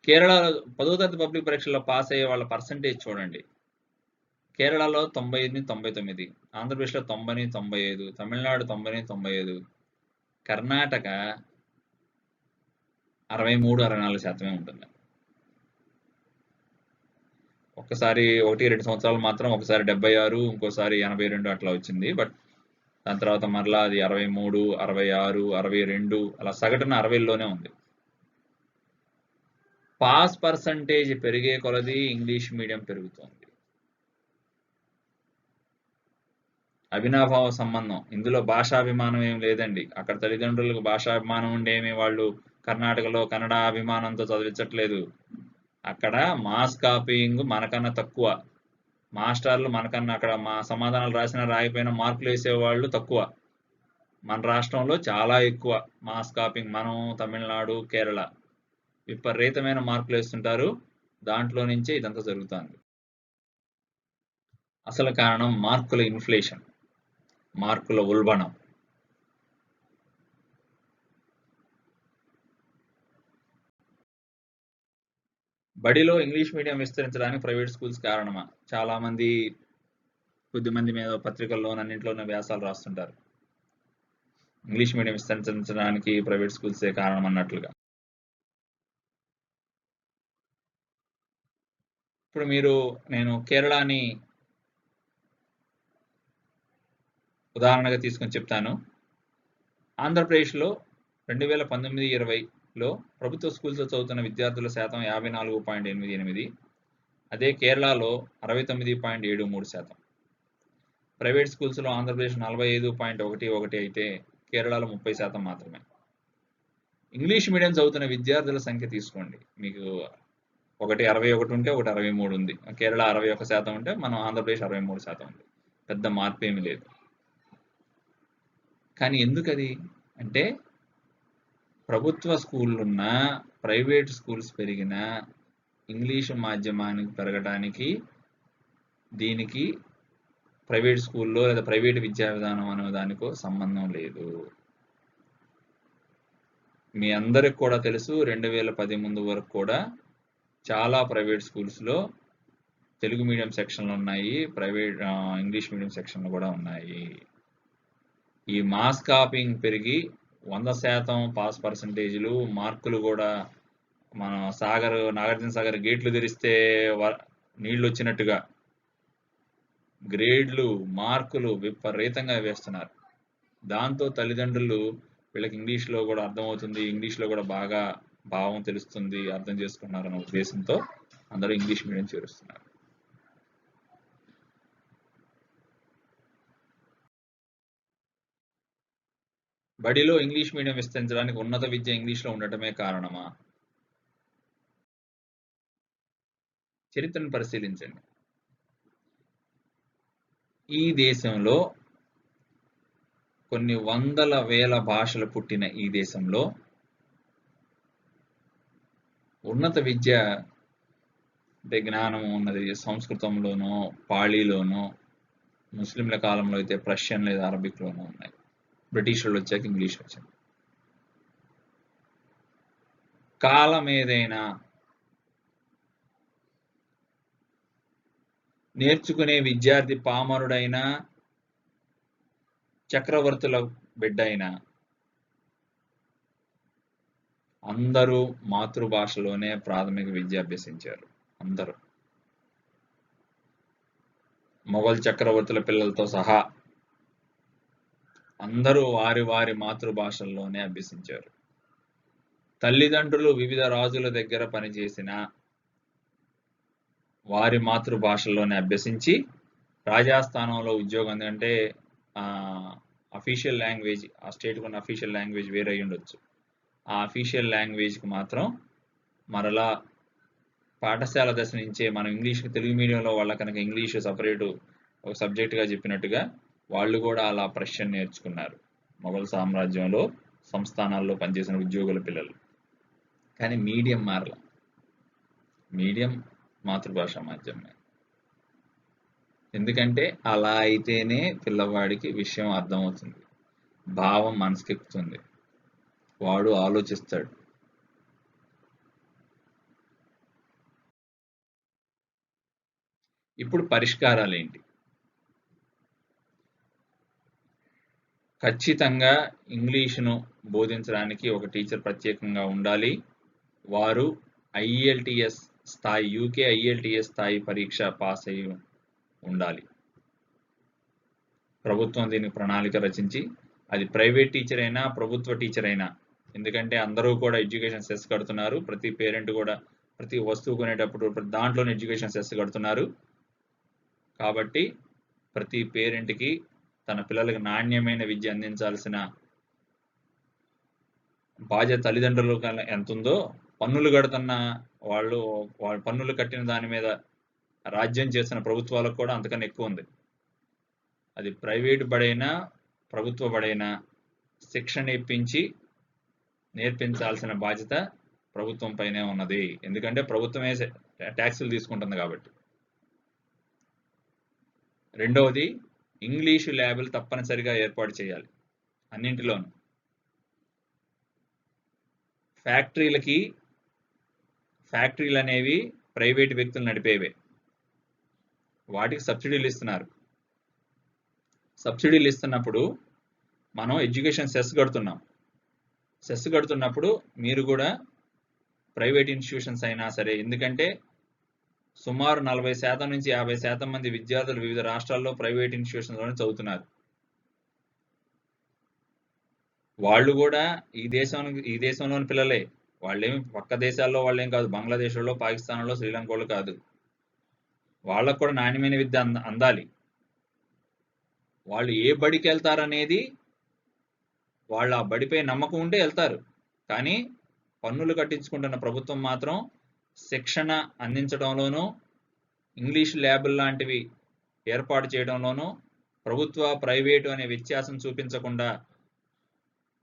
కేరళలో 10వ తరగతి పబ్లిక్ పరీక్షల్లో పాస్ అయ్యే వాళ్ళ పర్సంటేజ్ చూడండి. కేరళలో 98-99, ఆంధ్రప్రదేశ్లో 90-95, తమిళనాడు 90-95, కర్ణాటక 63-64% ఉంటుంది. ఒక్కసారి 1-2 సంవత్సరాలు మాత్రం ఒకసారి 76, ఇంకోసారి 82 అట్లా వచ్చింది. బట్ దాని తర్వాత మరలా అది 63, 66, 62 అలా సగటున 60లోనే ఉంది. పాస్ పర్సంటేజ్ పెరిగే కొలది ఇంగ్లీష్ మీడియం పెరుగుతోంది. అవినాభావ సంబంధం. ఇందులో భాషాభిమానం ఏం లేదండి. అక్కడ తల్లిదండ్రులకు భాషాభిమానం ఉండేమి వాళ్ళు కర్ణాటకలో కన్నడ అభిమానంతో చదివించట్లేదు. అక్కడ మాస్ కాపీయింగ్ మనకన్నా తక్కువ, మాస్టర్లు మనకన్నా అక్కడ మా సమాధానాలు రాసినా రాయిపోయినా మార్కులు వేసేవాళ్ళు తక్కువ. మన రాష్ట్రంలో చాలా ఎక్కువ మాస్ కాపీయింగ్. మనం తమిళనాడు, కేరళ విపరీతమైన మార్కులు వేస్తుంటారు. దాంట్లో నుంచే ఇదంతా జరుగుతుంది. అసలు కారణం మార్కుల ఇన్ఫ్లేషన్, మార్కుల ఉల్బణం. బడిలో ఇంగ్లీష్ మీడియం విస్తరించడానికి ప్రైవేట్ స్కూల్స్ కారణమా? చాలా మంది కొద్దిమంది మీద పత్రికల్లోనూ అన్నింటిలోనూ వ్యాసాలు రాస్తుంటారు. ఇంగ్లీష్ మీడియం విస్తరించడానికి ప్రైవేట్ స్కూల్సే కారణం అన్నట్లుగా. ఇప్పుడు నేను కేరళని ఉదాహరణగా తీసుకొని చెప్తాను. ఆంధ్రప్రదేశ్లో 2019-20లో ప్రభుత్వ స్కూల్స్లో చదువుతున్న విద్యార్థుల శాతం 54.88. అదే కేరళలో 69.73%. ప్రైవేట్ స్కూల్స్లో ఆంధ్రప్రదేశ్ 45.11 అయితే కేరళలో 30% మాత్రమే. ఇంగ్లీష్ మీడియం చదువుతున్న విద్యార్థుల సంఖ్య తీసుకోండి. మీకు ఒకటి 61 ఉంటే ఒకటి 63 ఉంది. కేరళ 61% ఉంటే మనం ఆంధ్రప్రదేశ్ 63% ఉంది. పెద్ద మార్పు ఏమీ లేదు. కానీ ఎందుకది అంటే ప్రభుత్వ స్కూళ్ళున్నా ప్రైవేట్ స్కూల్స్ పెరిగినా ఇంగ్లీషు మాధ్యమానికి పెరగడానికి దీనికి ప్రైవేట్ స్కూల్లో లేదా ప్రైవేట్ విద్యా విధానం అనే దానికో సంబంధం లేదు. మీ అందరికి కూడా తెలుసు 2010 ముందు వరకు కూడా చాలా ప్రైవేట్ స్కూల్స్లో తెలుగు మీడియం సెక్షన్లు ఉన్నాయి, ప్రైవేట్ ఇంగ్లీష్ మీడియం సెక్షన్లు కూడా ఉన్నాయి. ఈ మాస్ కాపింగ్ పెరిగి 100% పాస్ పర్సంటేజ్లు, మార్కులు కూడా మన నాగార్జున సాగర్ గేట్లు తెరిస్తే నీళ్లు వచ్చినట్టుగా గ్రేడ్లు, మార్కులు విపరీతంగా వేస్తున్నారు. దాంతో తల్లిదండ్రులు వీళ్ళకి ఇంగ్లీష్లో కూడా అర్థమవుతుంది, ఇంగ్లీష్లో కూడా బాగా భావం తెలుస్తుంది, అర్థం చేసుకున్నారన్న ఉద్దేశంతో అందరూ ఇంగ్లీష్ మీడియం చేరుస్తున్నారు. బడిలో ఇంగ్లీష్ మీడియం విస్తరించడానికి ఉన్నత విద్య ఇంగ్లీష్లో ఉండటమే కారణమా? చరిత్రను పరిశీలించండి. ఈ దేశంలో కొన్ని వందల వేల భాషలు పుట్టిన ఈ దేశంలో ఉన్నత విద్య అంటే జ్ఞానం ఉన్నది సంస్కృతంలోనో, పాళీలోనో, ముస్లింల కాలంలో అయితే ప్రష్యన్ లేదా అరబిక్లోనో ఉన్నాయి. బ్రిటిషర్లు వచ్చాక ఇంగ్లీష్ వచ్చింది. కాలం ఏదైనా నేర్చుకునే విద్యార్థి పామరుడైనా, చక్రవర్తుల బిడ్డ అయినా అందరూ మాతృభాషలోనే ప్రాథమిక విద్య అభ్యసించారు. అందరూ మొఘల్ చక్రవర్తుల పిల్లలతో సహా అందరూ వారి వారి మాతృభాషల్లోనే అభ్యసించారు. తల్లిదండ్రులు వివిధ రాజుల దగ్గర పనిచేసిన వారి మాతృభాషల్లోనే అభ్యసించి రాజాస్థానంలో ఉద్యోగం, ఎందుకంటే అఫీషియల్ లాంగ్వేజ్ ఆ స్టేట్కి ఉన్న అఫీషియల్ లాంగ్వేజ్ వేరే అయి ఉండొచ్చు. ఆ అఫీషియల్ లాంగ్వేజ్కి మాత్రం మరలా పాఠశాల దశ నుంచే మనం ఇంగ్లీష్ తెలుగు మీడియంలో వాళ్ళ కనుక ఇంగ్లీష్ సపరేటు ఒక సబ్జెక్టుగా చెప్పినట్టుగా వాళ్ళు కూడా అలా ప్రష్యన్ నేర్చుకున్నారు మొఘల్ సామ్రాజ్యంలో సంస్థానాల్లో పనిచేసిన ఉద్యోగుల పిల్లలు. కానీ మీడియం మారల, మీడియం మాతృభాష మాధ్యమే. ఎందుకంటే అలా అయితేనే పిల్లవాడికి విషయం అర్థమవుతుంది, భావం మనసుకెక్కుతుంది, వాడు ఆలోచిస్తాడు. ఇప్పుడు పరిష్కారాలు ఏంటి? ఖచ్చితంగా ఇంగ్లీషును బోధించడానికి ఒక టీచర్ ప్రత్యేకంగా ఉండాలి. వారు IELTS స్థాయి, UK IELTS స్థాయి పరీక్ష పాస్ అయి ఉండాలి. ప్రభుత్వం దీనికి ప్రణాళిక రచించి, అది ప్రైవేట్ టీచర్ అయినా ప్రభుత్వ టీచర్ అయినా, ఎందుకంటే అందరూ కూడా ఎడ్యుకేషన్ సెస్ కడుతున్నారు, ప్రతి పేరెంట్ కూడా ప్రతి వస్తువు కొనేటప్పుడు దాంట్లోనే ఎడ్యుకేషన్ సెస్ కడుతున్నారు. కాబట్టి ప్రతి పేరెంట్కి తన పిల్లలకు నాణ్యమైన విద్య అందించాల్సిన బాధ్యత తల్లిదండ్రులు ఎంత ఉందో, పన్నులు కడుతున్న వాళ్ళు పన్నులు కట్టిన దాని మీద రాజ్యం చేస్తున్న ప్రభుత్వాలకు కూడా అంతకన్నా ఎక్కువ ఉంది. అది ప్రైవేట్ బడైనా ప్రభుత్వ బడైనా శిక్షణ ఇప్పించి నేర్పించాల్సిన బాధ్యత ప్రభుత్వం పైనే ఉన్నది. ఎందుకంటే ప్రభుత్వమే ట్యాక్సులు తీసుకుంటుంది కాబట్టి. రెండవది, ఇంగ్లీషు ల్యాబులు తప్పనిసరిగా ఏర్పాటు చేయాలి అన్నింటిలోనూ. ఫ్యాక్టరీలు అనేవి ప్రైవేట్ వ్యక్తులు నడిపేవే. వాటికి సబ్సిడీలు ఇస్తున్నారు. సబ్సిడీలు ఇస్తున్నప్పుడు మనం ఎడ్యుకేషన్ సెస్ కడుతున్నాం. సెస్ కడుతున్నప్పుడు మీరు కూడా ప్రైవేట్ ఇన్స్టిట్యూషన్స్ అయినా సరే, ఎందుకంటే సుమారు 40% నుంచి 50% మంది విద్యార్థులు వివిధ రాష్ట్రాల్లో ప్రైవేట్ ఇన్స్టిట్యూషన్స్లోనే చదువుతున్నారు. వాళ్ళు కూడా ఈ దేశంలోని పిల్లలే. వాళ్ళేమి పక్క దేశాల్లో వాళ్ళేం కాదు. బంగ్లాదేశ్లో, పాకిస్తాన్లో, శ్రీలంకలో కాదు. వాళ్ళకు కూడా నాణ్యమైన విద్య అందాలి. వాళ్ళు ఏ బడికి వెళ్తారనేది వాళ్ళు ఆ బడిపై నమ్మకం ఉంటే వెళ్తారు. కానీ పన్నులు కట్టించుకుంటున్న ప్రభుత్వం మాత్రం శిక్షణ అందించడంలోనూ, ఇంగ్లీష్ ల్యాబులు లాంటివి ఏర్పాటు చేయడంలోనూ ప్రభుత్వ, ప్రైవేటు అనే వ్యత్యాసం చూపించకుండా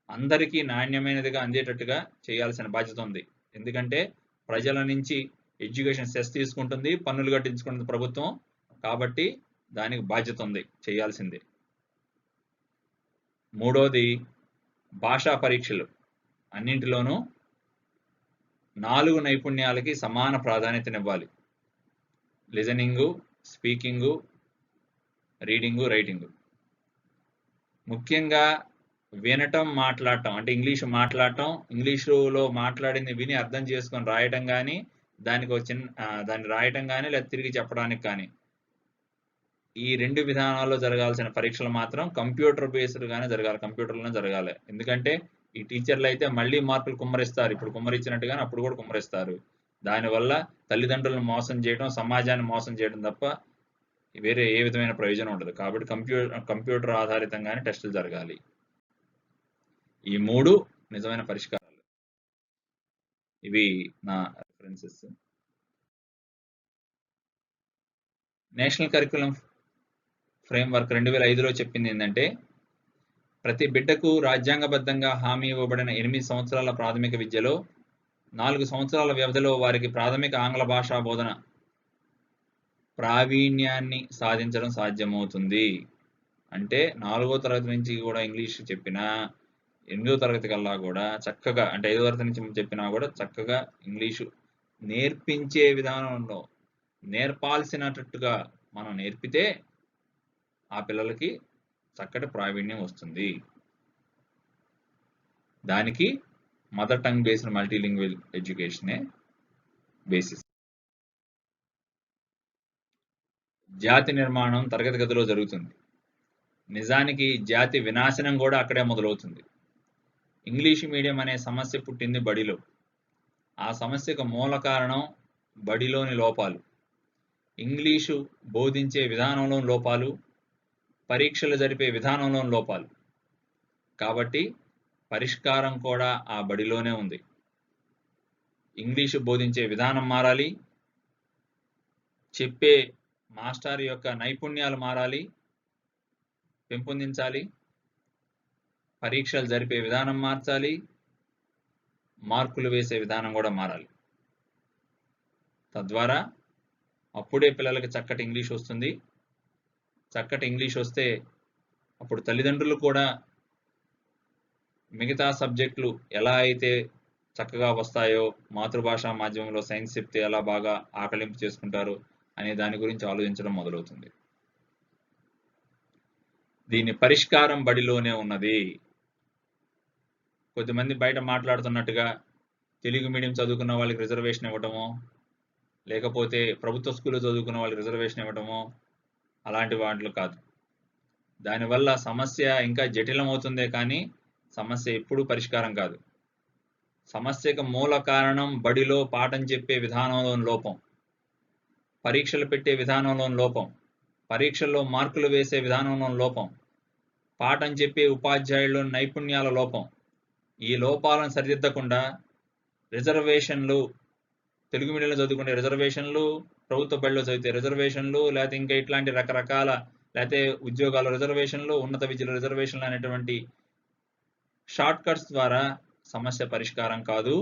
అందరికీ నాణ్యమైనదిగా అందేటట్టుగా చేయాల్సిన బాధ్యత ఉంది. ఎందుకంటే ప్రజల నుంచి ఎడ్యుకేషన్ సెస్ తీసుకుంటుంది, పన్నులు కట్టించుకుంటుంది ప్రభుత్వం. కాబట్టి దానికి బాధ్యత ఉంది, చేయాల్సిందే. మూడోది, భాషా పరీక్షలు. అన్నింటిలోనూ 4 నైపుణ్యాలకి సమాన ప్రాధాన్యతనివ్వాలి. లిజనింగు, స్పీకింగు, రీడింగు, రైటింగు. ముఖ్యంగా వినటం, మాట్లాడటం, అంటే ఇంగ్లీషు మాట్లాడటం, ఇంగ్లీషులో మాట్లాడింది విని అర్థం చేసుకొని రాయటం కానీ, దాన్ని రాయటం కానీ లేదా తిరిగి చెప్పడానికి కానీ, ఈ 2 విధానాల్లో జరగాల్సిన పరీక్షలు మాత్రం కంప్యూటర్ బేస్డ్గానే జరగాలి, కంప్యూటర్లోనే జరగాలి. ఎందుకంటే ఈ టీచర్లు అయితే మళ్ళీ మార్కులు కుమ్మరిస్తారు. ఇప్పుడు కుమ్మరించినట్టుగానే అప్పుడు కూడా కుమ్మరిస్తారు. దానివల్ల తల్లిదండ్రులను మోసం చేయడం, సమాజాన్ని మోసం చేయడం తప్ప వేరే ఏ విధమైన ప్రయోజనం ఉండదు. కాబట్టి కంప్యూటర్ ఆధారితంగానే టెస్టులు జరగాలి. ఈ 3 నిజమైన పరిష్కారాలు. ఇవి నా రిఫరెన్సెస్. నేషనల్ కరిక్యులం ఫ్రేమ్వర్క్ 2005లో చెప్పింది ఏంటంటే, ప్రతి బిడ్డకు రాజ్యాంగబద్ధంగా హామీ ఇవ్వబడిన 8 సంవత్సరాల ప్రాథమిక విద్యలో 4 సంవత్సరాల వ్యవధిలో వారికి ప్రాథమిక ఆంగ్ల భాషా బోధన ప్రావీణ్యాన్ని సాధించడం సాధ్యమవుతుంది. అంటే 4వ తరగతి నుంచి కూడా ఇంగ్లీష్ చెప్పినా, 8వ తరగతి కల్లా కూడా చక్కగా, అంటే 5వ తరగతి నుంచి చెప్పినా కూడా చక్కగా ఇంగ్లీషు నేర్పించే విధానంలో నేర్పాల్సినట్టుగా మనం నేర్పితే ఆ పిల్లలకి చక్కటి ప్రావీణ్యం వస్తుంది. దానికి మదర్ టంగ్ బేస్డ్ మల్టీలింగ్వల్ ఎడ్యుకేషనే బేసిస్. జాతి నిర్మాణం తరగతి గదిలో జరుగుతుంది. నిజానికి జాతి వినాశనం కూడా అక్కడే మొదలవుతుంది. ఇంగ్లీష్ మీడియం అనే సమస్య పుట్టింది బడిలో. ఆ సమస్యకు మూల కారణం బడిలోని లోపాలు, ఇంగ్లీషు బోధించే విధానంలో లోపాలు, పరీక్షలు జరిపే విధానంలో లోపాలు. కాబట్టి పరిష్కారం కూడా ఆ బడిలోనే ఉంది. ఇంగ్లీషు బోధించే విధానం మారాలి, చెప్పే మాస్టర్ యొక్క నైపుణ్యాలు మారాలి, పెంపొందించాలి, పరీక్షలు జరిపే విధానం మార్చాలి, మార్కులు వేసే విధానం కూడా మారాలి. తద్వారా అప్పుడే పిల్లలకి చక్కటి ఇంగ్లీష్ వస్తుంది. చక్కటి ఇంగ్లీష్ వస్తే అప్పుడు తల్లిదండ్రులు కూడా మిగతా సబ్జెక్టులు ఎలా అయితే చక్కగా వస్తాయో, మాతృభాష మాధ్యమంలో సైన్స్ చెప్తే ఎలా బాగా ఆకలింపు చేసుకుంటారు అనే దాని గురించి ఆలోచించడం మొదలవుతుంది. దీని పరిష్కారం బడిలోనే ఉన్నది. కొద్దిమంది బయట మాట్లాడుతున్నట్టుగా తెలుగు మీడియం చదువుకున్న వాళ్ళకి రిజర్వేషన్ ఇవ్వటమో, లేకపోతే ప్రభుత్వ స్కూల్లో చదువుకున్న వాళ్ళకి రిజర్వేషన్ ఇవ్వటమో అలాంటి వాటిలో కాదు. దానివల్ల సమస్య ఇంకా జటిలమవుతుందే కానీ సమస్య ఎప్పుడూ పరిష్కారం కాదు. సమస్యకు మూల కారణం బడిలో పాఠం చెప్పే విధానంలోని లోపం, పరీక్షలు పెట్టే విధానంలోని లోపం, పరీక్షల్లో మార్కులు వేసే విధానంలోని లోపం, పాఠం చెప్పే ఉపాధ్యాయుల్లో నైపుణ్యాల లోపం. ఈ లోపాలను సరిదిద్దకుండా రిజర్వేషన్లు, తెలుగు మీడియంలో చదువుకునే రిజర్వేషన్లు, ప్రభుత్వ బడిలో చదివితే రిజర్వేషన్లు, లేకపోతే ఇంకా ఇట్లాంటి రకరకాల, లేకపోతే ఉద్యోగాల రిజర్వేషన్లు, ఉన్నత విద్యల రిజర్వేషన్లు అనేటువంటి షార్ట్ కట్స్ ద్వారా సమస్య పరిష్కారం కాదు.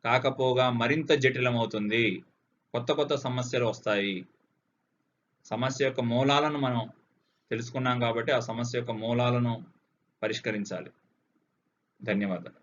కాకపోగా మరింత జటిలమవుతుంది. కొత్త కొత్త సమస్యలు వస్తాయి. సమస్య యొక్క మూలాలను మనం తెలుసుకున్నాం కాబట్టి ఆ సమస్య యొక్క మూలాలను పరిష్కరించాలి. ధన్యవాదాలు.